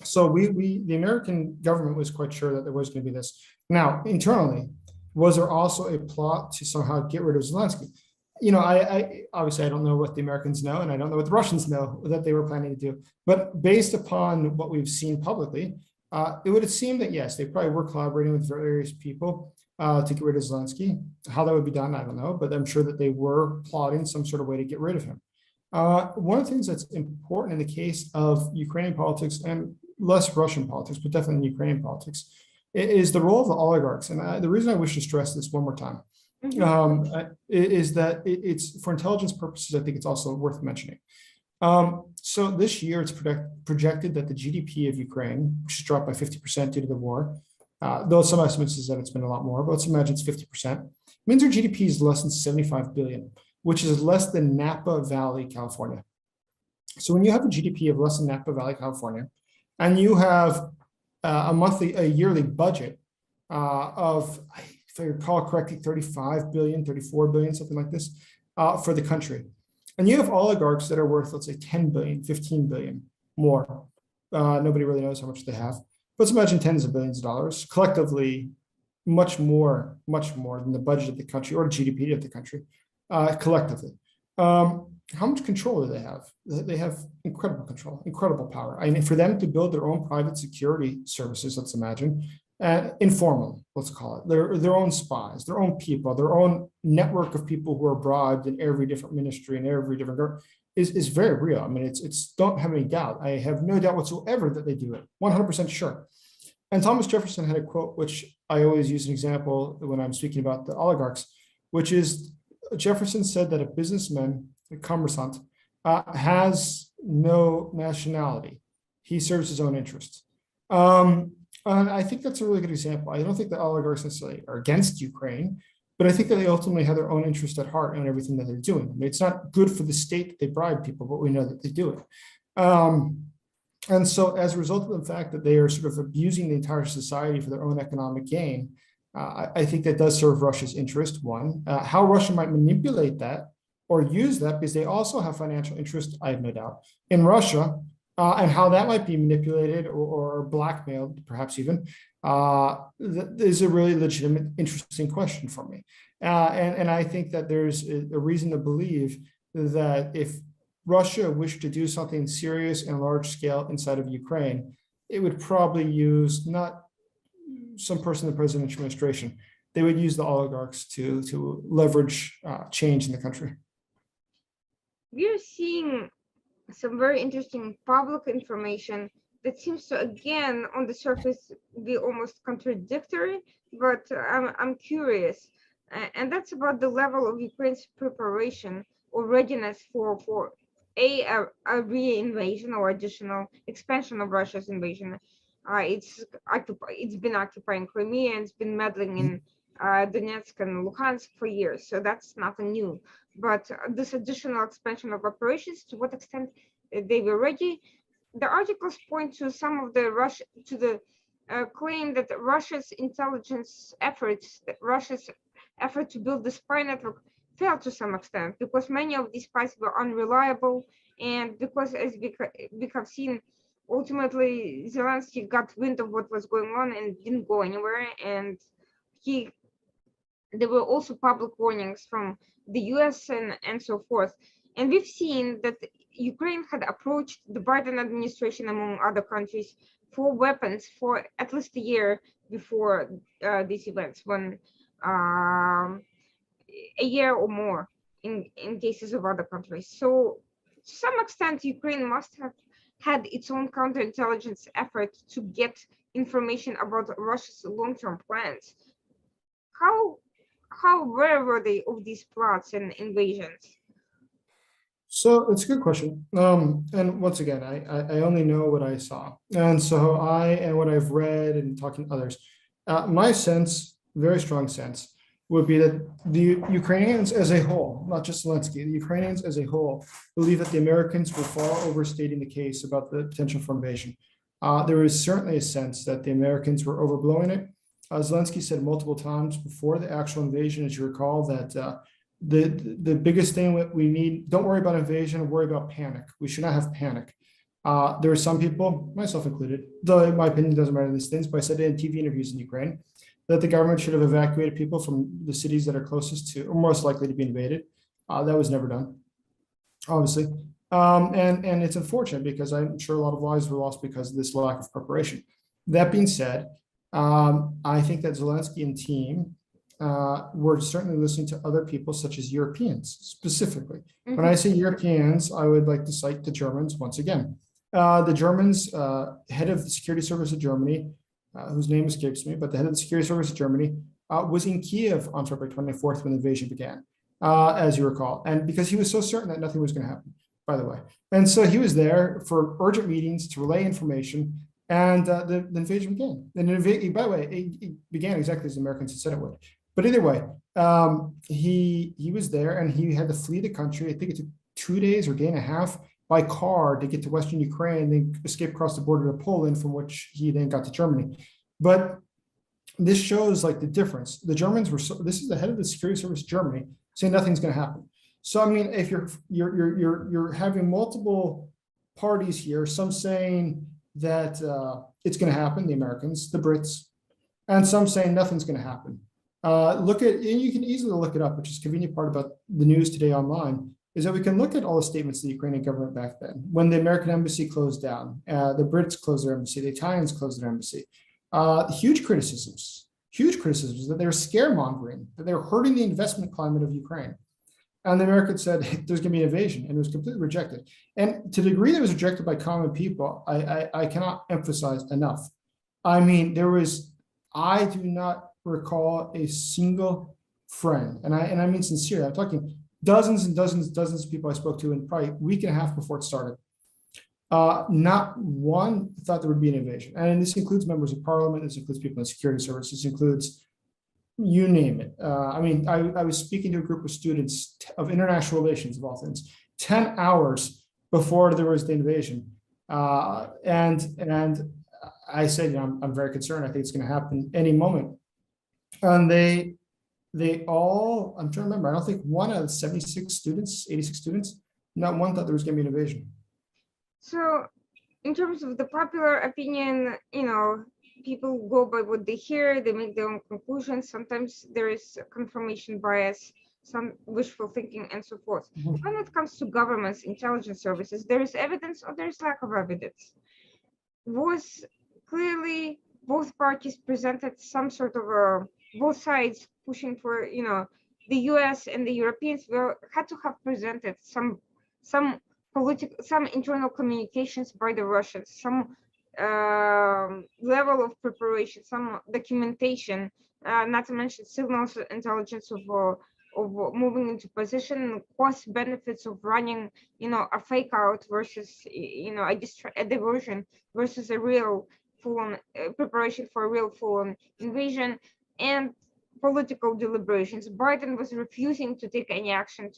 So the American government was quite sure that there was going to be this. Now, internally, was there also a plot to somehow get rid of Zelensky? I obviously I don't know what the Americans know, and I don't know what the Russians know that they were planning to do. But based upon what we've seen publicly, it would seem that yes, they probably were collaborating with various people to get rid of Zelensky. How that would be done, I don't know, but I'm sure that they were plotting some sort of way to get rid of him. One of the things that's important in the case of Ukrainian politics and less Russian politics, but definitely in Ukrainian politics, is the role of the oligarchs. And the reason I wish to stress this one more time is that it's for intelligence purposes. I think it's also worth mentioning. So this year, it's projected that the GDP of Ukraine, which has dropped by 50% due to the war, though some estimates is that it's been a lot more, but let's imagine it's 50%, means their GDP is less than 75 billion, which is less than Napa Valley, California. So when you have a GDP of less than Napa Valley, California, and you have a yearly budget of, if I recall correctly, 35 billion, 34 billion, something like this, for the country. And you have oligarchs that are worth, let's say, 10 billion, 15 billion more. Nobody really knows how much they have. But let's imagine tens of billions of dollars, collectively, much more than the budget of the country or GDP of the country, collectively. How much control do they have? They have incredible control, incredible power. I mean, for them to build their own private security services, let's imagine, informal, let's call it, their own spies, their own people, their own network of people who are bribed in every different ministry and every different government is very real. I mean, it's don't have any doubt. I have no doubt whatsoever that they do it, 100% sure. And Thomas Jefferson had a quote, which I always use an example when I'm speaking about the oligarchs, which is Jefferson said that a businessman, a commerçant, has no nationality. He serves his own interests. And I think that's a really good example. I don't think the oligarchs necessarily are against Ukraine, but I think that they ultimately have their own interest at heart in everything that they're doing. I mean, it's not good for the state that they bribe people, but we know that they do it. And so as a result of the fact that they are sort of abusing the entire society for their own economic gain, I think that does serve Russia's interest, one. How Russia might manipulate that or use that, because they also have financial interest, I have no doubt, in Russia, and how that might be manipulated or blackmailed, perhaps even, is a really legitimate, interesting question for me. And I think that there's a reason to believe that if Russia wished to do something serious and large scale inside of Ukraine, it would probably use not some person in the presidential administration. They would use the oligarchs to leverage change in the country. We're seeing some very interesting public information that seems to, again, on the surface, be almost contradictory, but I'm curious. And that's about the level of Ukraine's preparation or readiness for a re-invasion or additional expansion of Russia's invasion. It's been occupying Crimea and it's been meddling in Donetsk and Luhansk for years, so that's nothing new. But this additional expansion of operations, to what extent they were ready? The articles point to some of the claim that Russia's intelligence efforts, Russia's effort to build the spy network failed to some extent because many of these spies were unreliable, and because, as we have seen, ultimately Zelensky got wind of what was going on and didn't go anywhere, and there were also public warnings from the US and so forth. And we've seen that Ukraine had approached the Biden administration, among other countries, for weapons for at least a year before these events, when a year or more in cases of other countries. So to some extent, Ukraine must have had its own counterintelligence effort to get information about Russia's long-term plans. How aware were they of these plots and invasions? So it's a good question. And once again, I only know what I saw. And so and what I've read and talking to others, my sense, very strong sense, would be that the Ukrainians as a whole, not just Zelensky, the Ukrainians as a whole, believe that the Americans were far overstating the case about the potential for invasion. There was certainly a sense that the Americans were overblowing it. Zelensky said multiple times before the actual invasion, as you recall, that the biggest thing that we need, don't worry about invasion, worry about panic. We should not have panic. There were some people, myself included, though in my opinion doesn't matter these things, but I said in TV interviews in Ukraine that the government should have evacuated people from the cities that are closest to or most likely to be invaded. That was never done, obviously. And it's unfortunate because I'm sure a lot of lives were lost because of this lack of preparation. That being said, I think that Zelensky and team were certainly listening to other people such as Europeans specifically. When I say Europeans, I would like to cite the Germans once again. The Germans, head of the security service of Germany, whose name escapes me, but the head of the security service of Germany was in Kiev on February 24th when the invasion began, as you recall. And because he was so certain that nothing was going to happen, by the way. And so he was there for urgent meetings to relay information, and the invasion began. And by the way, it began exactly as the Americans had said it would. But either way, he was there and he had to flee the country. I think it took 2 days or a day and a half by car to get to Western Ukraine, then escape across the border to Poland, from which he then got to Germany. But this shows like the difference. The Germans were, this is the head of the security service of Germany saying nothing's going to happen. So, I mean, if you're having multiple parties here, some saying that it's going to happen, the Americans, the Brits, and some saying nothing's going to happen. Look at, and you can easily look it up, which is a convenient part about the news today online, is that we can look at all the statements of the Ukrainian government back then. When the American embassy closed down, the Brits closed their embassy, the Italians closed their embassy. Huge criticisms that they were scaremongering, that they were hurting the investment climate of Ukraine. And the Americans said there's going to be an invasion, and it was completely rejected. And to the degree that it was rejected by common people, I cannot emphasize enough. I mean, I do not recall a single friend, and I mean sincerely, I'm talking dozens and dozens of people I spoke to in probably a week and a half before it started. Not one thought there would be an invasion. And this includes members of parliament, this includes people in the security service, this includes you name it. I mean, I was speaking to a group of students of international relations, of all things, 10 hours before there was the invasion. And I said, you know, I'm very concerned. I think it's going to happen any moment. And they all, I'm trying to remember, I don't think one out of 76 students, 86 students, not one thought there was going to be an invasion. So in terms of the popular opinion, you know, people go by what they hear, they make their own conclusions. Sometimes there is confirmation bias, some wishful thinking, and so forth. When it comes to governments, intelligence services, there is evidence or there is lack of evidence. Was clearly both parties presented some sort of both sides pushing for, you know, the US and the Europeans had to have presented some internal communications by the Russians, some level of preparation, some documentation, not to mention signals intelligence of moving into position, cost benefits of running, you know, a fake out versus, you know, a diversion versus a real full-on preparation for a real full-on invasion, and political deliberations. Biden was refusing to take any action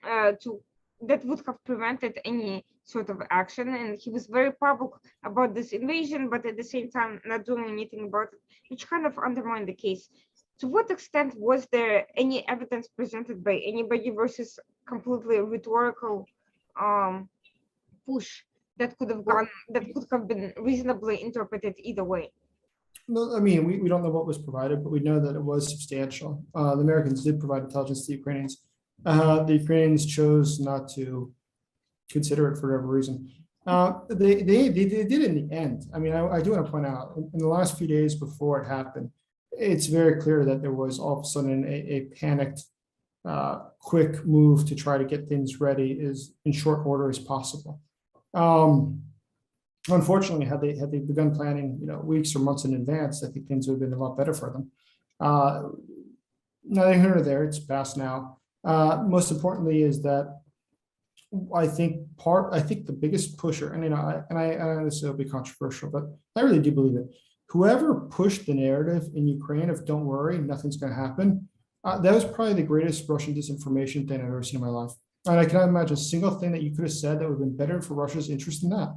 that would have prevented any sort of action, and he was very public about this invasion, but at the same time not doing anything about it, which kind of undermined the case. To what extent was there any evidence presented by anybody versus completely rhetorical push that could have been reasonably interpreted either way? No, I mean, we don't know what was provided, but we know that it was substantial. The Americans did provide intelligence to the Ukrainians. The Ukrainians chose not to consider it for whatever reason. They did in the end. I mean, I do want to point out in the last few days before it happened, it's very clear that there was all of a sudden a panicked, quick move to try to get things ready as in short order as possible. Unfortunately, had they begun planning, you know, weeks or months in advance, I think things would have been a lot better for them. Neither here nor there. It's past now. Most importantly is that I think the biggest pusher, and you know, I this will be controversial, but I really do believe it. Whoever pushed the narrative in Ukraine of "don't worry, nothing's going to happen," that was probably the greatest Russian disinformation thing I've ever seen in my life. And I cannot imagine a single thing that you could have said that would have been better for Russia's interest than that.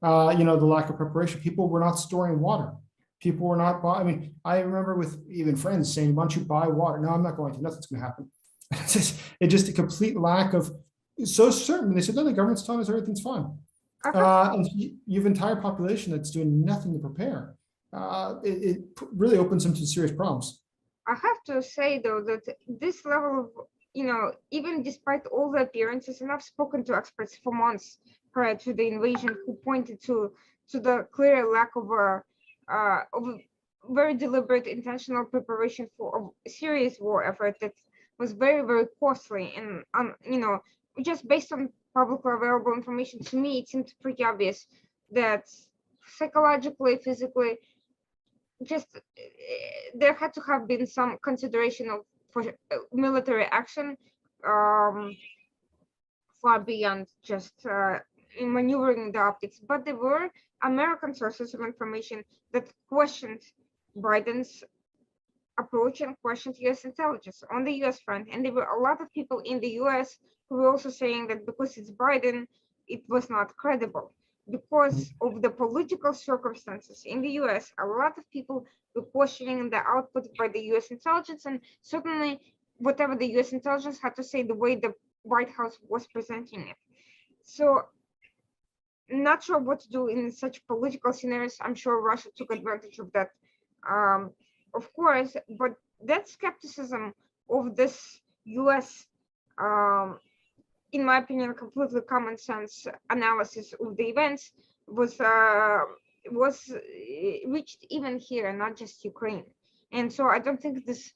The lack of preparation. People were not storing water. People were not buying. I mean, I remember with even friends saying, "Why don't you buy water?" No, I'm not going to. Nothing's going to happen. It's just a complete lack of so certain. They said, "No, the government's telling us everything's fine." And you have an entire population that's doing nothing to prepare. It really opens them to serious problems. I have to say though that this level of, even despite all the appearances, and I've spoken to experts for months prior to the invasion who pointed to the clear lack of a very deliberate intentional preparation for a serious war effort that was very, very costly. And just based on publicly available information, to me it seemed pretty obvious that psychologically, physically, just there had to have been some consideration of for military action far beyond just maneuvering the optics. But there were American sources of information that questioned Biden's approach and questioned U.S. intelligence on the U.S. front. And there were a lot of people in the U.S. who were also saying that because it's Biden, it was not credible. Because of the political circumstances in the US, a lot of people were questioning the output by the US intelligence, and certainly whatever the US intelligence had to say, the way the White House was presenting it. So, not sure what to do in such political scenarios. I'm sure Russia took advantage of that, of course, but that skepticism of this US in my opinion, completely common sense analysis of the events was reached even here, not just Ukraine. And so I don't think this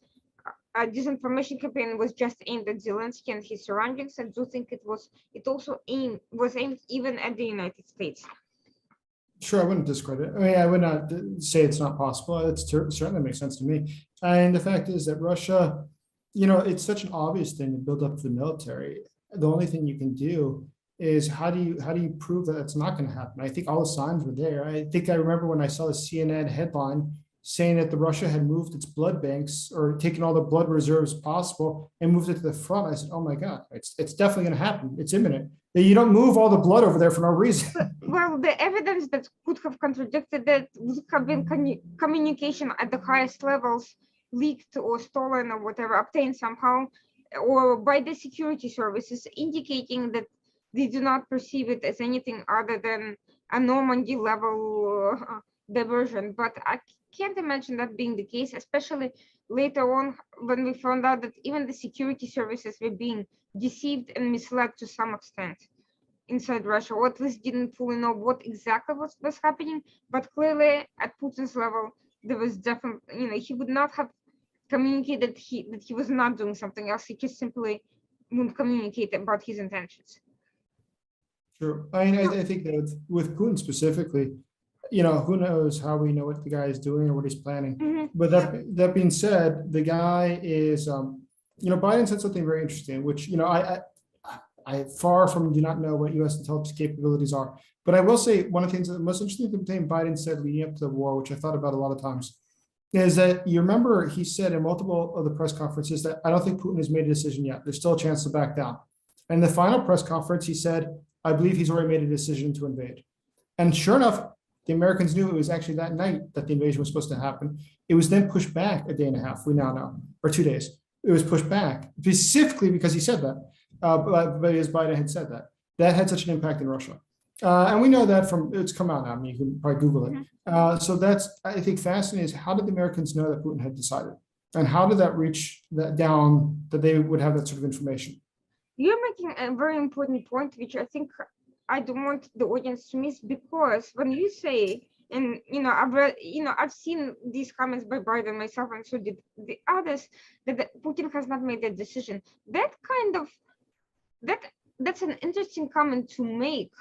disinformation campaign was just aimed at Zelensky and his surroundings. I do think it was aimed even at the United States. Sure, I wouldn't discredit it. I mean, I would not say it's not possible. It certainly makes sense to me. And the fact is that Russia, it's such an obvious thing to build up the military. The only thing you can do is how do you prove that it's not going to happen? I think all the signs were there. I think I remember when I saw the CNN headline saying that the Russia had moved its blood banks or taken all the blood reserves possible and moved it to the front. I said, "Oh my God, it's definitely going to happen. It's imminent." You don't move all the blood over there for no reason. Well, the evidence that could have contradicted that would have been communication at the highest levels leaked or stolen or whatever, obtained somehow, or by the security services, indicating that they do not perceive it as anything other than a Normandy level diversion. But I can't imagine that being the case, especially later on when we found out that even the security services were being deceived and misled to some extent inside Russia, or at least didn't fully know what exactly was happening. But clearly at Putin's level, there was definitely, he would not have communicated that he was not doing something else. He just simply wouldn't communicate about his intentions. Sure. I mean, I think that with Putin specifically, who knows how we know what the guy is doing or what he's planning. Mm-hmm. But that being said, the guy is, Biden said something very interesting, which, I far from do not know what U.S. intelligence capabilities are. But I will say one of the things that the most interesting thing Biden said leading up to the war, which I thought about a lot of times, is that you remember he said in multiple of the press conferences that I don't think Putin has made a decision yet. There's still a chance to back down. And the final press conference, he said, I believe he's already made a decision to invade. And sure enough, the Americans knew it was actually that night that the invasion was supposed to happen. It was then pushed back a day and a half, we now know, or 2 days. It was pushed back specifically because he said that, but as Biden had said that. That had such an impact in Russia. And we know that it's come out now. I mean, you can probably Google it. So that's, I think, fascinating is how did the Americans know that Putin had decided? And how did that reach that down that they would have that sort of information? You're making a very important point, which I think I don't want the audience to miss, because when you say, and I've read, I've seen these comments by Biden myself, and so did the others, that Putin has not made that decision. That's an interesting comment to make,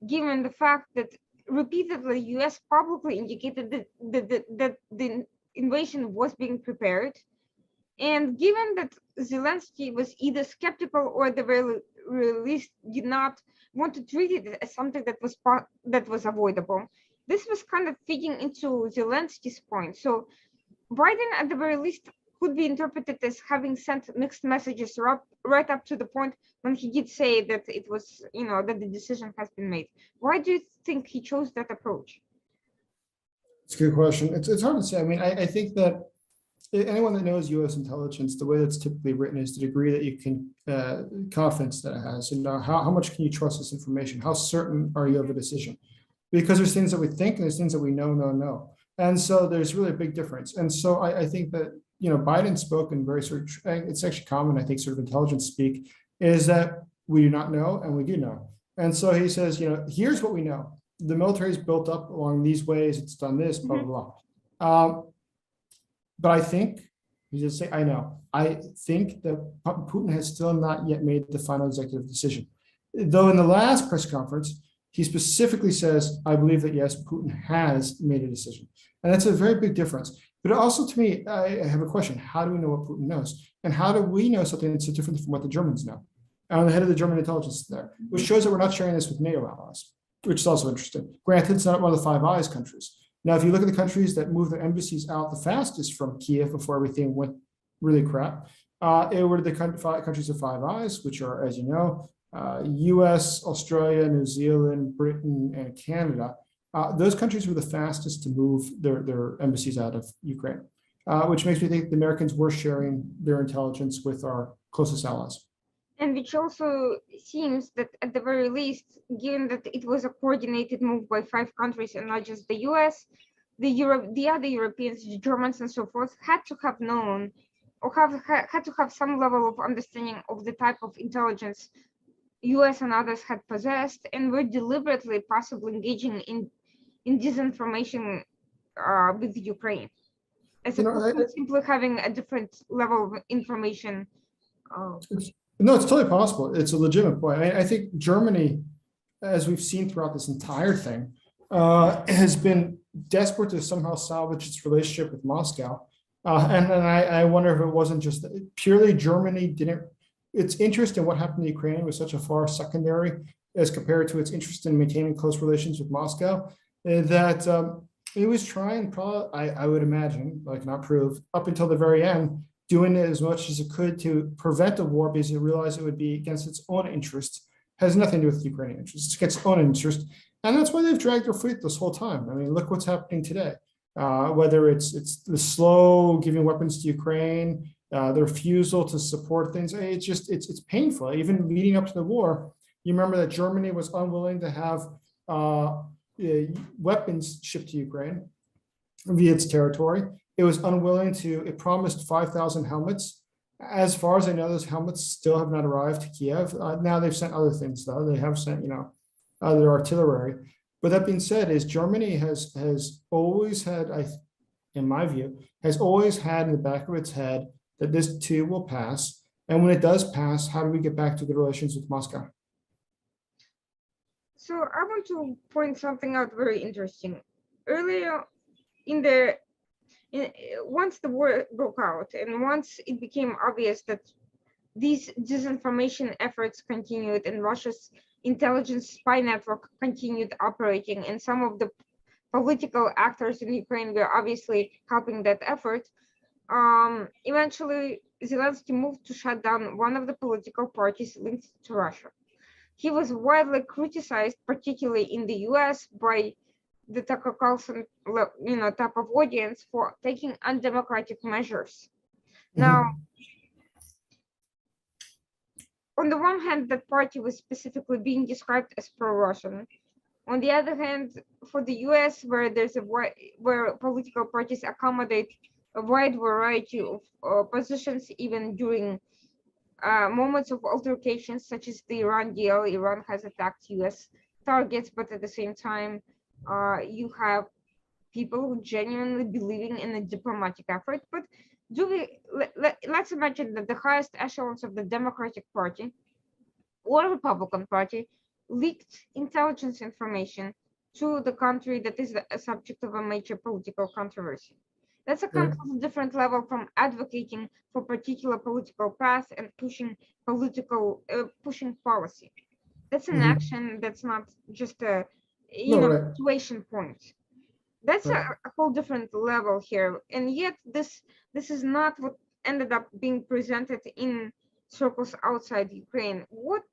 given the fact that repeatedly U.S. publicly indicated that the invasion was being prepared, and given that Zelensky was either skeptical or at the very least did not want to treat it as something that was avoidable, this was kind of feeding into Zelensky's point. So Biden, at the very least, could be interpreted as having sent mixed messages right up to the point when he did say that it was, that the decision has been made. Why do you think he chose that approach? It's a good question. It's hard to say. I mean, I think that anyone that knows U.S. intelligence, the way that's typically written is the degree that you can, confidence that it has, and how much can you trust this information? How certain are you of a decision? Because there's things that we think and there's things that we know. And so there's really a big difference. And so I think that, Biden spoke in very sort of, it's actually common, I think, sort of intelligence speak, is that we do not know and we do know. And so he says, here's what we know. The military is built up along these ways. It's done this, blah, blah, blah. But I think, you just say, I know. I think that Putin has still not yet made the final executive decision. Though in the last press conference, he specifically says, I believe that, yes, Putin has made a decision. And that's a very big difference. But also, to me, I have a question. How do we know what Putin knows? And how do we know something that's so different from what the Germans know? And the head of the German intelligence is there, which shows that we're not sharing this with NATO allies, which is also interesting. Granted, it's not one of the Five Eyes countries. Now, if you look at the countries that moved their embassies out the fastest from Kiev before everything went really crap, it were the countries of Five Eyes, which are, as you know, US, Australia, New Zealand, Britain, and Canada. Those countries were the fastest to move their embassies out of Ukraine, which makes me think the Americans were sharing their intelligence with our closest allies. And which also seems that at the very least, given that it was a coordinated move by 5 countries and not just the US, the other Europeans, the Germans and so forth, had to have known or had to have some level of understanding of the type of intelligence US and others had possessed, and were deliberately possibly engaging in disinformation with Ukraine, as opposed to simply having a different level of information. No, it's totally possible. It's a legitimate point. I think Germany, as we've seen throughout this entire thing, has been desperate to somehow salvage its relationship with Moscow. And I wonder if it wasn't just purely Germany its interest in what happened in Ukraine was such a far secondary as compared to its interest in maintaining close relations with Moscow, that it was trying, probably, I would imagine, I cannot prove, up until the very end, doing it as much as it could to prevent a war because it realized it would be against its own interest. Has nothing to do with Ukrainian interests. It's against its own interest. And that's why they've dragged their feet this whole time. I mean, look what's happening today. Whether it's the slow giving weapons to Ukraine, the refusal to support things, it's painful. Even leading up to the war, you remember that Germany was unwilling to have weapons shipped to Ukraine via its territory. It promised 5,000 helmets. As far as I know, those helmets still have not arrived to Kiev. Now they've sent other things, though. They have sent, their artillery. But that being said, Germany has always had, in my view, has always had in the back of its head that this too will pass. And when it does pass, how do we get back to the relations with Moscow? So I want to point something out very interesting. Earlier once the war broke out and once it became obvious that these disinformation efforts continued and Russia's intelligence spy network continued operating, and some of the political actors in Ukraine were obviously helping that effort, eventually Zelensky moved to shut down one of the political parties linked to Russia. He was widely criticized, particularly in the US, by the Tucker Carlson, type of audience for taking undemocratic measures. Now, on the one hand, that party was specifically being described as pro-Russian. On the other hand, for the US, where where political parties accommodate a wide variety of positions, even during moments of altercations, such as the Iran deal. Iran has attacked US targets, but at the same time, you have people who genuinely believing in a diplomatic effort. But let's imagine that the highest echelons of the Democratic Party or Republican Party leaked intelligence information to the country that is a subject of a major political controversy. That's a completely different level from advocating for particular political path and pushing policy. That's an action. That's not just a situation point. That's a whole different level here. And yet this is not what ended up being presented in circles outside Ukraine. What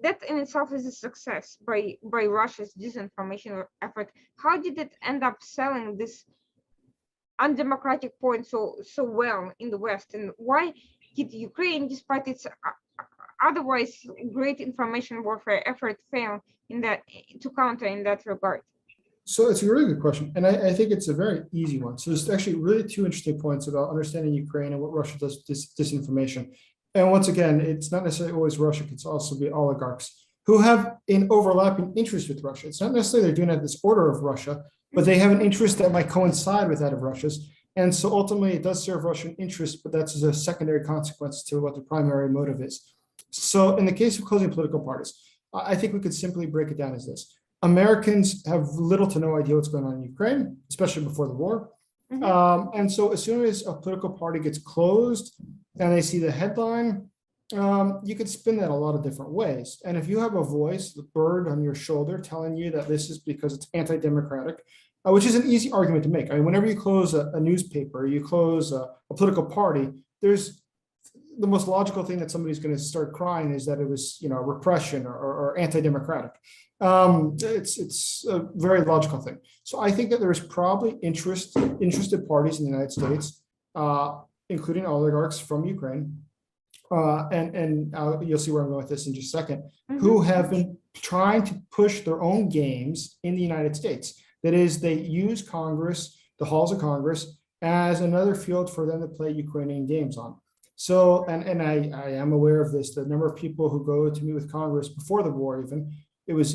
that in itself is a success by Russia's disinformation effort. How did it end up selling this undemocratic point so well in the West, and why did Ukraine, despite its otherwise great information warfare effort, fail in that to counter in that regard? So it's a really good question. And I think it's a very easy one. So there's actually really two interesting points about understanding Ukraine and what Russia does disinformation. And once again, it's not necessarily always Russia, it could also be oligarchs who have an overlapping interest with Russia. It's not necessarily they're doing it at this order of Russia, but they have an interest that might coincide with that of Russia's. And so ultimately it does serve Russian interests, but that's a secondary consequence to what the primary motive is. So in the case of closing political parties, I think we could simply break it down as this. Americans have little to no idea what's going on in Ukraine, especially before the war. And so as soon as a political party gets closed and they see the headline, you could spin that a lot of different ways. And if you have a voice, the bird on your shoulder telling you that this is because it's anti-democratic, which is an easy argument to make. I mean, whenever you close a newspaper, you close a political party, there's the most logical thing that somebody's going to start crying is that it was, repression or anti-democratic. It's a very logical thing. So I think that there is probably interested parties in the United States, including oligarchs from Ukraine, and you'll see where I'm going with this in just a second, who have been trying to push their own games in the United States. That is, they use Congress, the halls of Congress, as another field for them to play Ukrainian games on. So, and I am aware of this, the number of people who go to meet with Congress before the war even, it was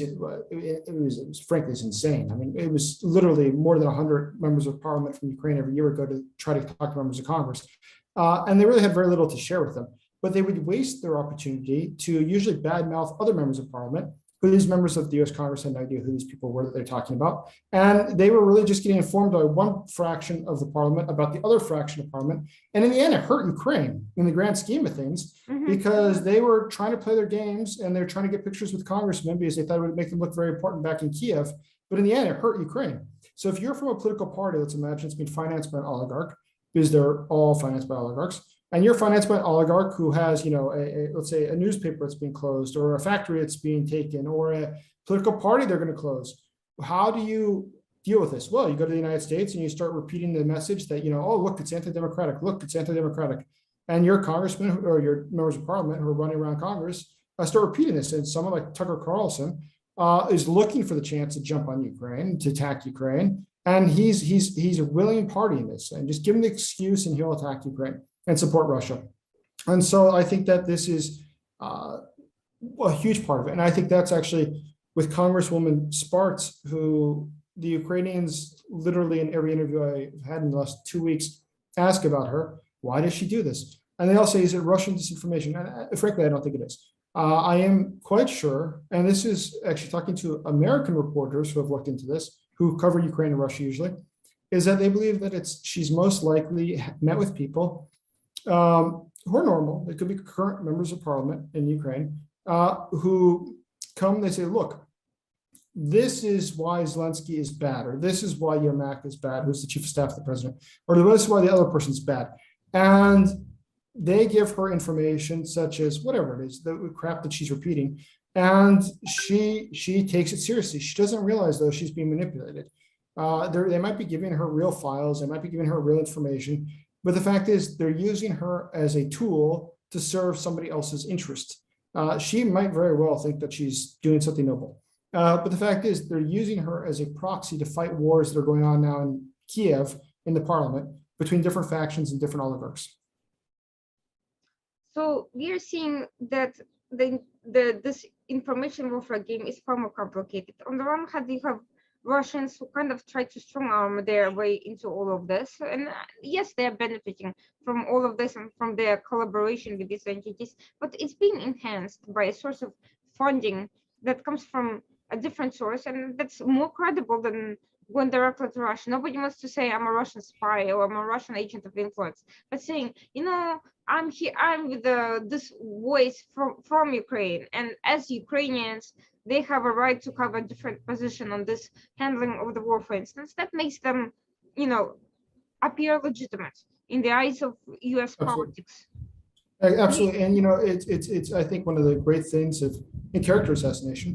frankly, it's insane. I mean, it was literally more than 100 members of parliament from Ukraine every year would go to try to talk to members of Congress. And they really had very little to share with them, but they would waste their opportunity to usually badmouth other members of parliament, who these members of the US Congress had no idea who these people were that they're talking about. And they were really just getting informed by one fraction of the parliament about the other fraction of parliament. And in the end, it hurt Ukraine in the grand scheme of things, because they were trying to play their games and they're trying to get pictures with congressmen because they thought it would make them look very important back in Kiev. But in the end, it hurt Ukraine. So if you're from a political party, let's imagine it's being financed by an oligarch, because they're all financed by oligarchs, and you're financed by an oligarch who has, let's say a newspaper that's being closed, or a factory that's being taken, or a political party they're going to close. How do you deal with this? Well, you go to the United States and you start repeating the message that, oh, look, it's anti-democratic. Look, it's anti-democratic. And your congressmen or your members of parliament who are running around Congress start repeating this. And someone like Tucker Carlson is looking for the chance to jump on Ukraine, to attack Ukraine. And he's a willing party in this, and just give him the excuse and he'll attack Ukraine and support Russia. And so I think that this is a huge part of it. And I think that's actually with Congresswoman Sparks, who the Ukrainians literally in every interview I've had in the last 2 weeks ask about her. Why does she do this? And they all say, is it Russian disinformation? And frankly, I don't think it is. I am quite sure, and this is actually talking to American reporters who have looked into this, who cover Ukraine and Russia usually, is that they believe that she's most likely met with people who are normal. They could be current members of parliament in Ukraine who come, they say, look, this is why Zelensky is bad, or this is why Yermak is bad, who's the chief of staff of the president, or this is why the other person's bad. And they give her information such as whatever it is, the crap that she's repeating, and she takes it seriously. She doesn't realize, though, she's being manipulated. They might be giving her real files, they might be giving her real information, but the fact is they're using her as a tool to serve somebody else's interest. She might very well think that she's doing something noble. But the fact is they're using her as a proxy to fight wars that are going on now in Kiev, in the parliament, between different factions and different oligarchs. So we are seeing that this information warfare game is far more complicated. On the one hand, you have Russians who kind of try to strong arm their way into all of this. And yes, they are benefiting from all of this and from their collaboration with these entities, but it's being enhanced by a source of funding that comes from a different source, and that's more credible than going directly to Russia. Nobody wants to say I'm a Russian spy or I'm a Russian agent of influence, but saying, I'm here, I'm with this voice from Ukraine, and as Ukrainians, they have a right to have a different position on this handling of the war, for instance. That makes them, appear legitimate in the eyes of US Absolutely. politics. Absolutely, and it's I think one of the great things of in character assassination.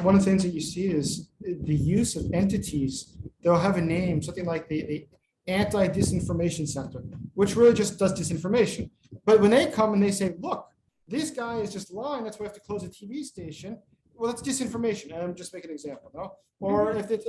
One of the things that you see is the use of entities. They'll have a name, something like the Anti-Disinformation Center, which really just does disinformation. But when they come and they say, "Look, this guy is just lying. That's why we have to close a TV station." Well, that's disinformation. And I'm just making an example, no? Or if it's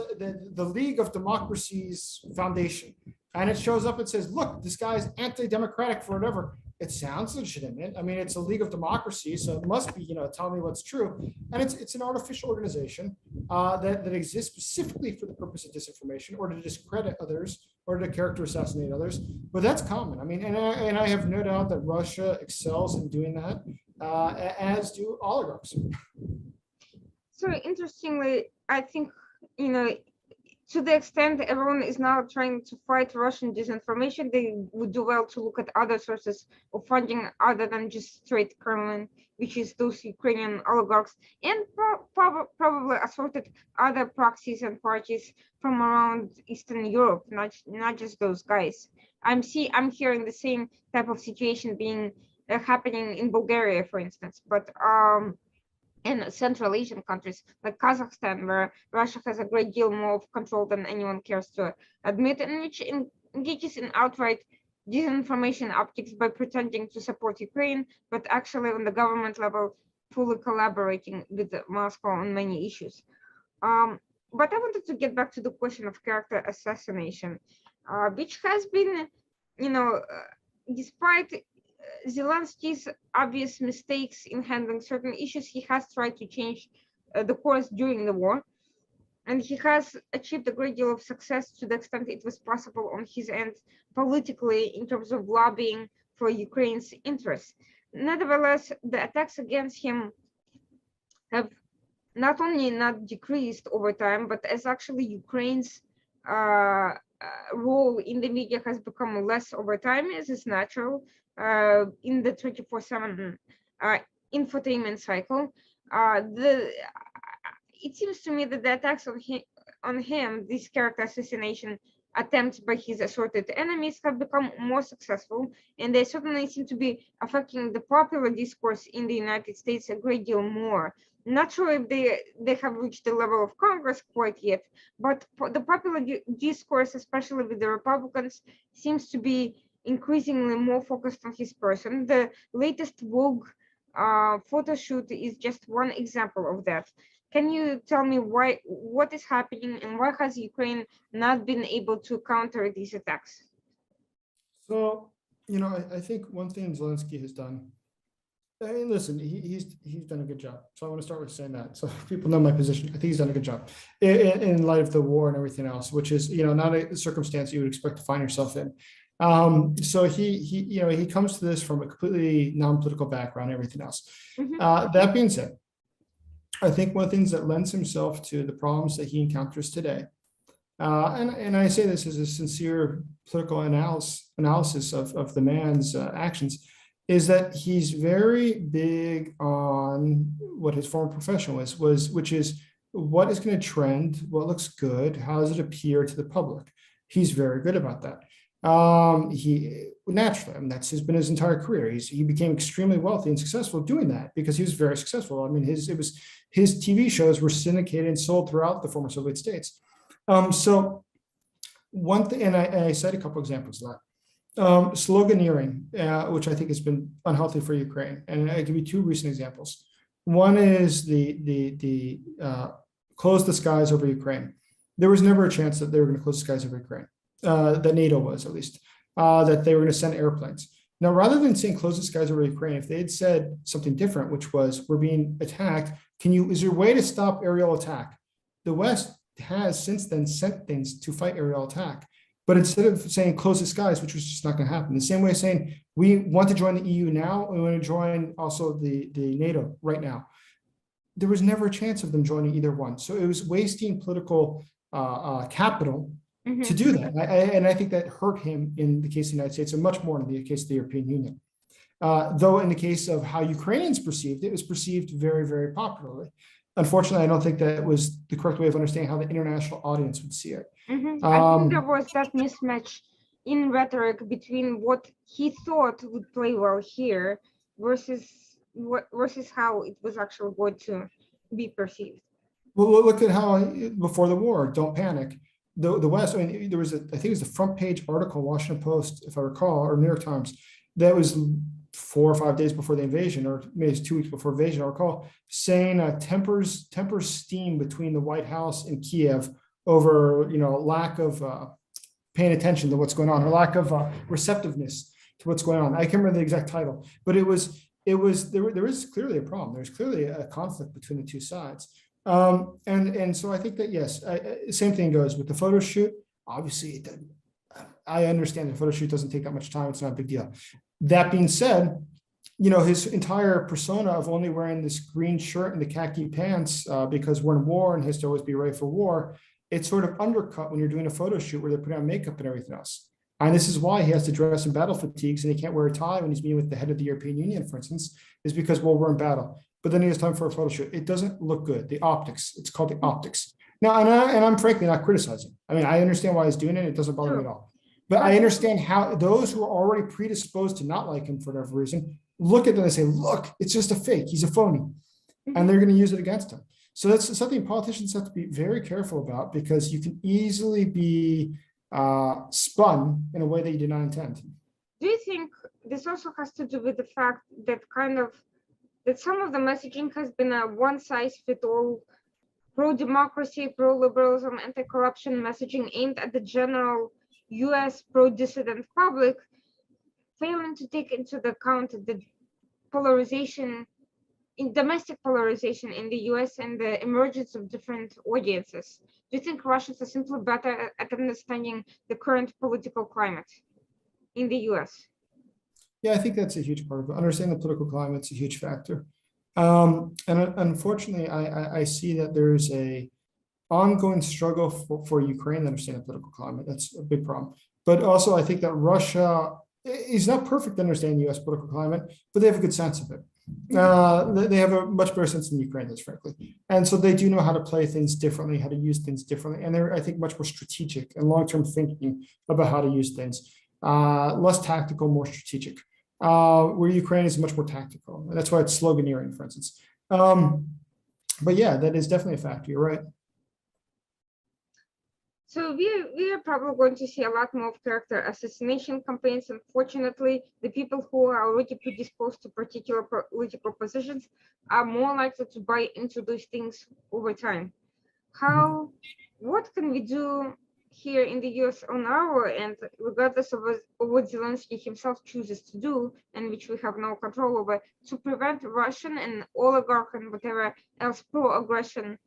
the League of Democracies Foundation, and it shows up and says, "Look, this guy's anti-democratic for whatever." It sounds legitimate. I mean, it's a League of Democracy, so it must be, tell me what's true. And it's an artificial organization that exists specifically for the purpose of disinformation or to discredit others or to character assassinate others. But that's common. I mean, and I have no doubt that Russia excels in doing that, as do oligarchs. So interestingly, I think, to the extent everyone is now trying to fight Russian disinformation, they would do well to look at other sources of funding other than just straight Kremlin, which is those Ukrainian oligarchs and probably assorted other proxies and parties from around Eastern Europe, not just those guys. I'm hearing the same type of situation being happening in Bulgaria, for instance, but in Central Asian countries like Kazakhstan, where Russia has a great deal more of control than anyone cares to admit, and which engages in outright disinformation optics by pretending to support Ukraine, but actually on the government level, fully collaborating with Moscow on many issues. But I wanted to get back to the question of character assassination, which has been, despite Zelensky's obvious mistakes in handling certain issues, he has tried to change the course during the war, and he has achieved a great deal of success to the extent it was possible on his end politically in terms of lobbying for Ukraine's interests. Nevertheless, the attacks against him have not only not decreased over time, but as actually Ukraine's role in the media has become less over time, as is natural in the 24/7 infotainment cycle. It seems to me that the attacks on him, this character assassination attempts by his assorted enemies, have become more successful, and they certainly seem to be affecting the popular discourse in the United States a great deal more. Not sure if they have reached the level of Congress quite yet, but the popular discourse, especially with the Republicans, seems to be increasingly more focused on his person. The latest Vogue photo shoot is just one example of that. Can you tell me what is happening, and why has Ukraine not been able to counter these attacks? So, I think one thing Zelensky has done, I mean, listen, he's done a good job. So I want to start with saying that, so people know my position. I think he's done a good job in light of the war and everything else, which is, not a circumstance you would expect to find yourself in. So he comes to this from a completely non-political background, everything else. That being said, I think one of the things that lends himself to the problems that he encounters today, and I say this as a sincere political analysis of the man's actions, is that he's very big on what his former profession was, which is what is going to trend, what looks good, how does it appear to the public. He's very good about that. He naturally, I mean, that's been his entire career. He became extremely wealthy and successful doing that because he was very successful. I mean, his TV shows were syndicated and sold throughout the former Soviet states. So one thing, and I cite a couple examples of that. Sloganeering, which I think has been unhealthy for Ukraine, and I give you two recent examples. One is the close the skies over Ukraine. There was never a chance that they were going to close the skies over Ukraine. That NATO was, at least, that they were going to send airplanes. Now, rather than saying close the skies over Ukraine, if they had said something different, which was we're being attacked, is there a way to stop aerial attack? The West has since then sent things to fight aerial attack. But instead of saying close the skies, which was just not going to happen, the same way as saying we want to join the EU now, we want to join also the NATO right now. There was never a chance of them joining either one. So it was wasting political capital to do that. And I think that hurt him in the case of the United States and much more in the case of the European Union. Though in the case of how Ukrainians perceived it, was perceived very, very popularly. Unfortunately, I don't think that was the correct way of understanding how the international audience would see it. I think there was that mismatch in rhetoric between what he thought would play well here versus versus how it was actually going to be perceived. Well, look at how before the war, don't panic. The West, I mean, there was I think it was the front page article, Washington Post, if I recall, or New York Times, that was 4 or 5 days before the invasion, or maybe it's 2 weeks before invasion, I recall, saying tempers steam between the White House and Kiev over, lack of paying attention to what's going on, or lack of receptiveness to what's going on. I can't remember the exact title, but there is clearly a problem. There's clearly a conflict between the two sides. And so I think that, yes, same thing goes with the photo shoot. Obviously, I understand the photo shoot doesn't take that much time. It's not a big deal. That being said, his entire persona of only wearing this green shirt and the khaki pants because we're in war and he has to always be ready for war, it's sort of undercut when you're doing a photo shoot where they're putting on makeup and everything else. And this is why he has to dress in battle fatigues and he can't wear a tie when he's meeting with the head of the European Union, for instance, is because, well, we're in battle. But then he has time for a photo shoot. It doesn't look good. The optics, it's called the optics. Now, and I'm frankly not criticizing. I mean, I understand why he's doing it. It doesn't bother me at all. But I understand how those who are already predisposed to not like him for whatever reason, look at them and say, look, it's just a fake. He's a phony. And they're going to use it against him. So that's something politicians have to be very careful about, because you can easily be spun in a way that you did not intend. Do you think this also has to do with the fact that that some of the messaging has been a one-size-fits-all pro-democracy, pro-liberalism, anti-corruption messaging aimed at the general US pro-dissident public, failing to take into account the polarization, in domestic polarization in the US and the emergence of different audiences? Do you think Russians are simply better at understanding the current political climate in the US? Yeah, I think that's a huge part of it. Understanding the political climate is a huge factor. And unfortunately, I see that there's a ongoing struggle for Ukraine to understand the political climate. That's a big problem. But also, I think that Russia is not perfect to understand the US political climate, but they have a good sense of it. They have a much better sense than Ukraine does, frankly. And so they do know how to play things differently, how to use things differently. And they're, I think, much more strategic and long-term thinking about how to use things. Less tactical, more strategic. Where Ukraine is much more tactical. And that's why it's sloganeering, for instance. But yeah, that is definitely a factor. You're right. So we are probably going to see a lot more of character assassination campaigns. Unfortunately, the people who are already predisposed to particular political positions are more likely to buy into those things over time. What can we do here in the US on our end, regardless of what Zelensky himself chooses to do, and which we have no control over, to prevent Russian and oligarch and whatever else pro-aggression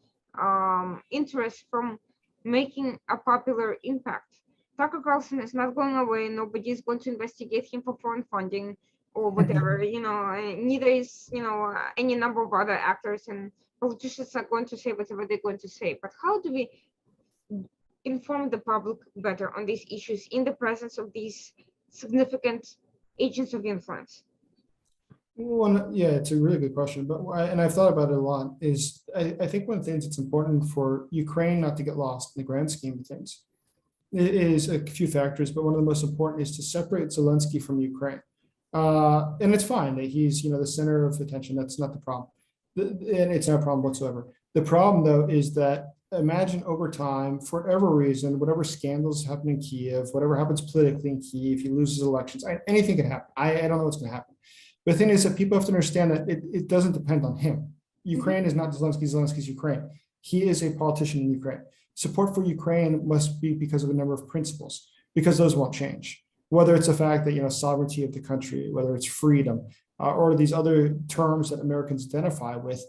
interests from making a popular impact? Tucker Carlson is not going away. Nobody is going to investigate him for foreign funding or whatever. Neither is any number of other actors, and politicians are going to say whatever they're going to say. But how do we inform the public better on these issues in the presence of these significant agents of influence? Well, yeah, it's a really good question, but and I've thought about it a lot. I think one of the things that's important for Ukraine not to get lost in the grand scheme of things, it is a few factors, but one of the most important is to separate Zelensky from Ukraine. And it's fine that he's the center of attention. That's not the problem, and it's not a problem whatsoever. The problem, though, is that imagine over time, for whatever reason, whatever scandals happen in Kiev, whatever happens politically in Kiev, he loses elections. Anything can happen. I don't know what's going to happen. But the thing is that people have to understand that it doesn't depend on him. Ukraine is not Zelensky. Zelensky's Ukraine. He is a politician in Ukraine. Support for Ukraine must be because of a number of principles, because those won't change. Whether it's the fact that sovereignty of the country, whether it's freedom, or these other terms that Americans identify with.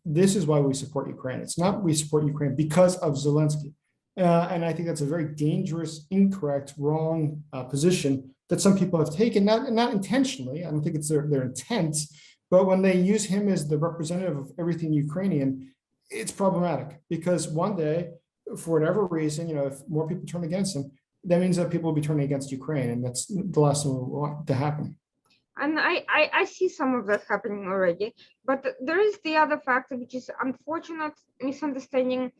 This is why we support Ukraine. It's not we support Ukraine because of Zelensky. And I think that's a very dangerous, incorrect, wrong position that some people have taken, not intentionally. I don't think it's their intent, but when they use him as the representative of everything Ukrainian, it's problematic, because one day, for whatever reason, if more people turn against him, that means that people will be turning against Ukraine, and that's the last thing we want to happen. And I see some of that happening already, but there is the other factor, which is unfortunate misunderstanding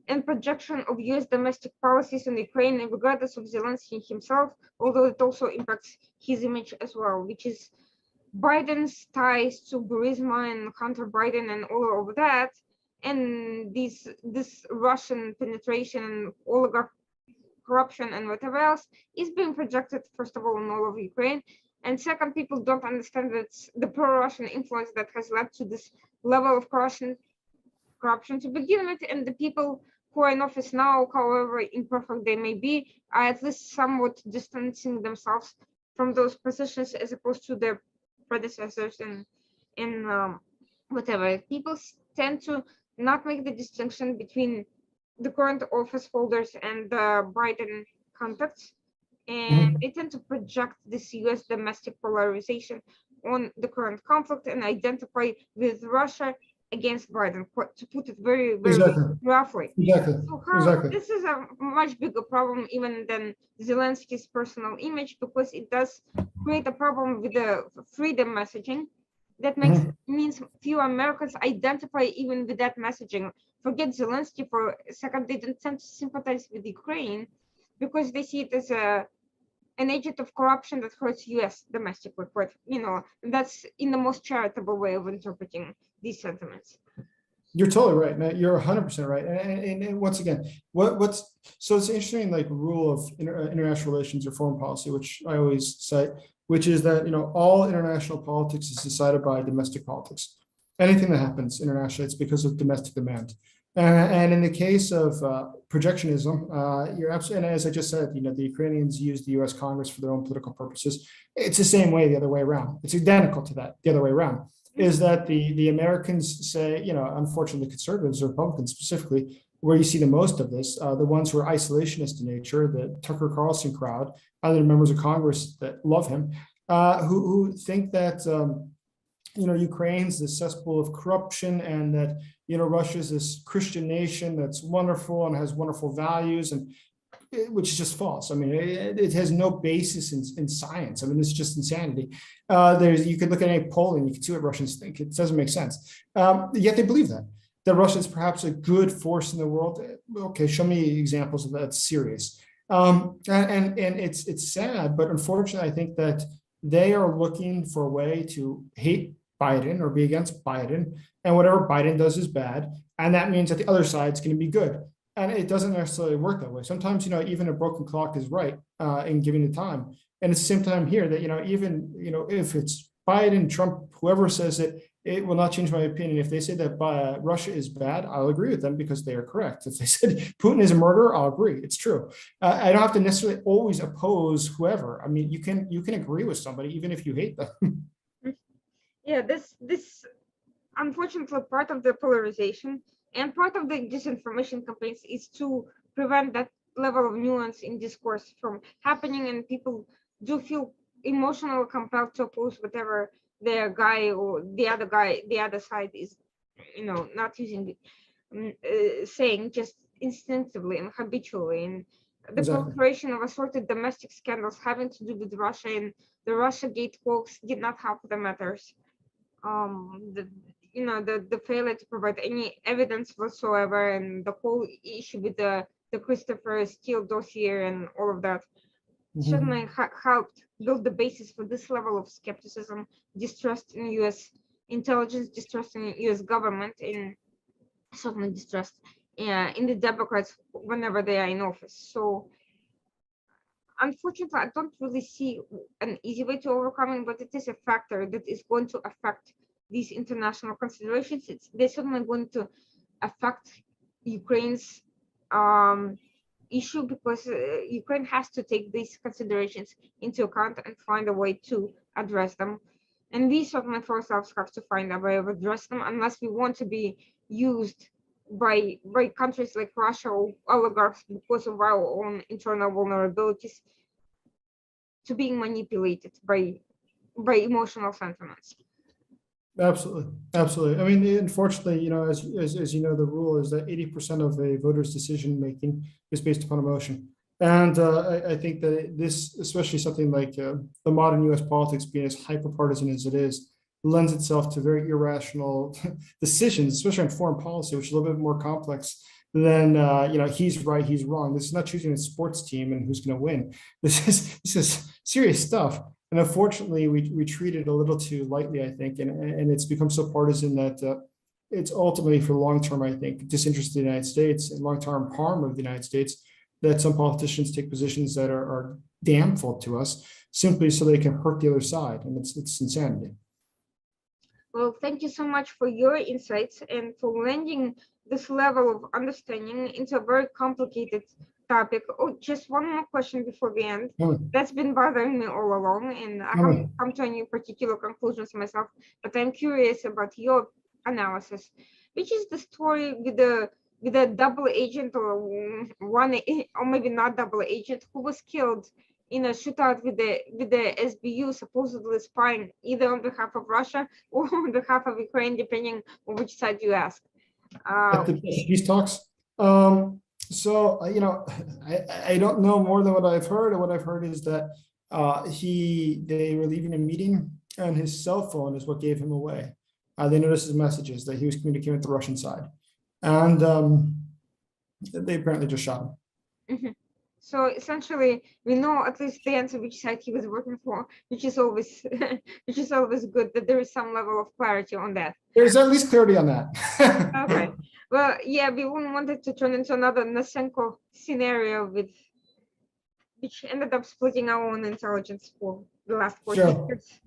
and projection of US domestic policies in Ukraine, regardless of Zelensky himself, although it also impacts his image as well, which is Biden's ties to Burisma and Hunter Biden and all of that, and this Russian penetration and oligarch corruption and whatever else is being projected, first of all, in all of Ukraine. And second, people don't understand that it's the pro-Russian influence that has led to this level of corruption to begin with, and the people who are in office now, however imperfect they may be, are at least somewhat distancing themselves from those positions as opposed to their predecessors and whatever. People tend to not make the distinction between the current office holders and the Biden contacts, and they tend to project this US domestic polarization on the current conflict and identify with Russia against Biden, to put it very, very Exactly. roughly. Exactly. So this is a much bigger problem even than Zelensky's personal image, because it does create a problem with the freedom messaging that means few Americans identify even with that messaging. Forget Zelensky for a second, they don't tend to sympathize with Ukraine because they see it as an agent of corruption that hurts US domestically. But that's in the most charitable way of interpreting these sentiments. You're totally right, Matt. You're 100% right. And once again, so it's an interesting rule of international relations or foreign policy, which I always cite, which is that all international politics is decided by domestic politics. Anything that happens internationally, it's because of domestic demand. And in the case of projectionism, you're absolutely, and as I just said, the Ukrainians use the U.S. Congress for their own political purposes. It's the same way the other way around. It's identical to that the other way around. Is that the Americans say, unfortunately, conservatives or Republicans specifically, where you see the most of this, the ones who are isolationist in nature, the Tucker Carlson crowd, other members of Congress that love him, who think that Ukraine's the cesspool of corruption, and that Russia's this Christian nation that's wonderful and has wonderful values, and which is just false. I mean, it has no basis in science. I mean, it's just insanity. You could look at any polling, you can see what Russians think. It doesn't make sense. Yet they believe that Russia is perhaps a good force in the world. Okay, show me examples of that. Serious. And it's sad, but unfortunately, I think that they are looking for a way to hate Biden or be against Biden, and whatever Biden does is bad, and that means that the other side's going to be good. And it doesn't necessarily work that way. Sometimes, even a broken clock is right in giving the time. And it's the same time here that, even, if it's Biden, Trump, whoever says it, it will not change my opinion. If they say that Russia is bad, I'll agree with them because they are correct. If they said Putin is a murderer, I'll agree. It's true. I don't have to necessarily always oppose whoever. I mean, you can agree with somebody even if you hate them. Yeah, this unfortunately part of the polarization and part of the disinformation campaigns is to prevent that level of nuance in discourse from happening, and people do feel emotionally compelled to oppose whatever their guy or the other side is, not using, saying just instinctively and habitually. And the proliferation of assorted domestic scandals having to do with Russia and the Russiagate hoax did not help the matters. The failure to provide any evidence whatsoever, and the whole issue with the Christopher Steele dossier and all of that certainly helped build the basis for this level of skepticism, distrust in U.S. intelligence, distrust in U.S. government, and certainly distrust in the Democrats whenever they are in office. So unfortunately, I don't really see an easy way to overcome it, but it is a factor that is going to affect these international considerations. They're certainly going to affect Ukraine's issue, because Ukraine has to take these considerations into account and find a way to address them. And we certainly for ourselves have to find a way of addressing them, unless we want to be used by countries like Russia or oligarchs because of our own internal vulnerabilities to being manipulated by emotional sentiments. Absolutely. I mean, unfortunately, as the rule is that 80% of a voter's decision making is based upon emotion. And I think that this, especially something like the modern U.S. politics being as hyper-partisan as it is, lends itself to very irrational decisions, especially on foreign policy, which is a little bit more complex then he's right, he's wrong. This is not choosing a sports team and who's going to win. This is serious stuff. And unfortunately, we treat it a little too lightly, I think, and it's become so partisan that it's ultimately for long-term, I think, disinterest in the United States and long-term harm of the United States that some politicians take positions that are damnful to us simply so they can hurt the other side. And it's insanity. Well, thank you so much for your insights and for lending this level of understanding into a very complicated topic. Oh, just one more question before we end. That's been bothering me all along, and I haven't come to any particular conclusions myself, but I'm curious about your analysis, which is the story with the double agent or one, or maybe not double agent, who was killed in a shootout with the SBU, supposedly spying either on behalf of Russia or on behalf of Ukraine, depending on which side you ask. At the peace talks. So I don't know more than what I've heard. And what I've heard is that they were leaving a meeting, and his cell phone is what gave him away. They noticed his messages that he was communicating with the Russian side, and they apparently just shot him. Mm-hmm. So essentially, we know at least the answer which side he was working for, which is always good that there is some level of clarity on that. There's at least clarity on that. Okay. Well, yeah, we wouldn't want it to turn into another Nasenko scenario which ended up splitting our own intelligence for the last 40 years.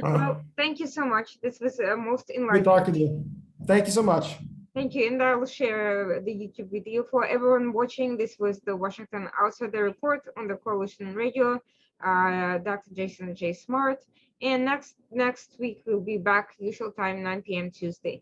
Well, thank you so much. This was most enlightening. Good talking to you. Thank you so much. Thank you, and I'll share the YouTube video for everyone watching. This was the Washington Outsider Report on the Coalition Radio. Dr. Jason J. Smart, and next week we'll be back, usual time, 9 p.m. Tuesday.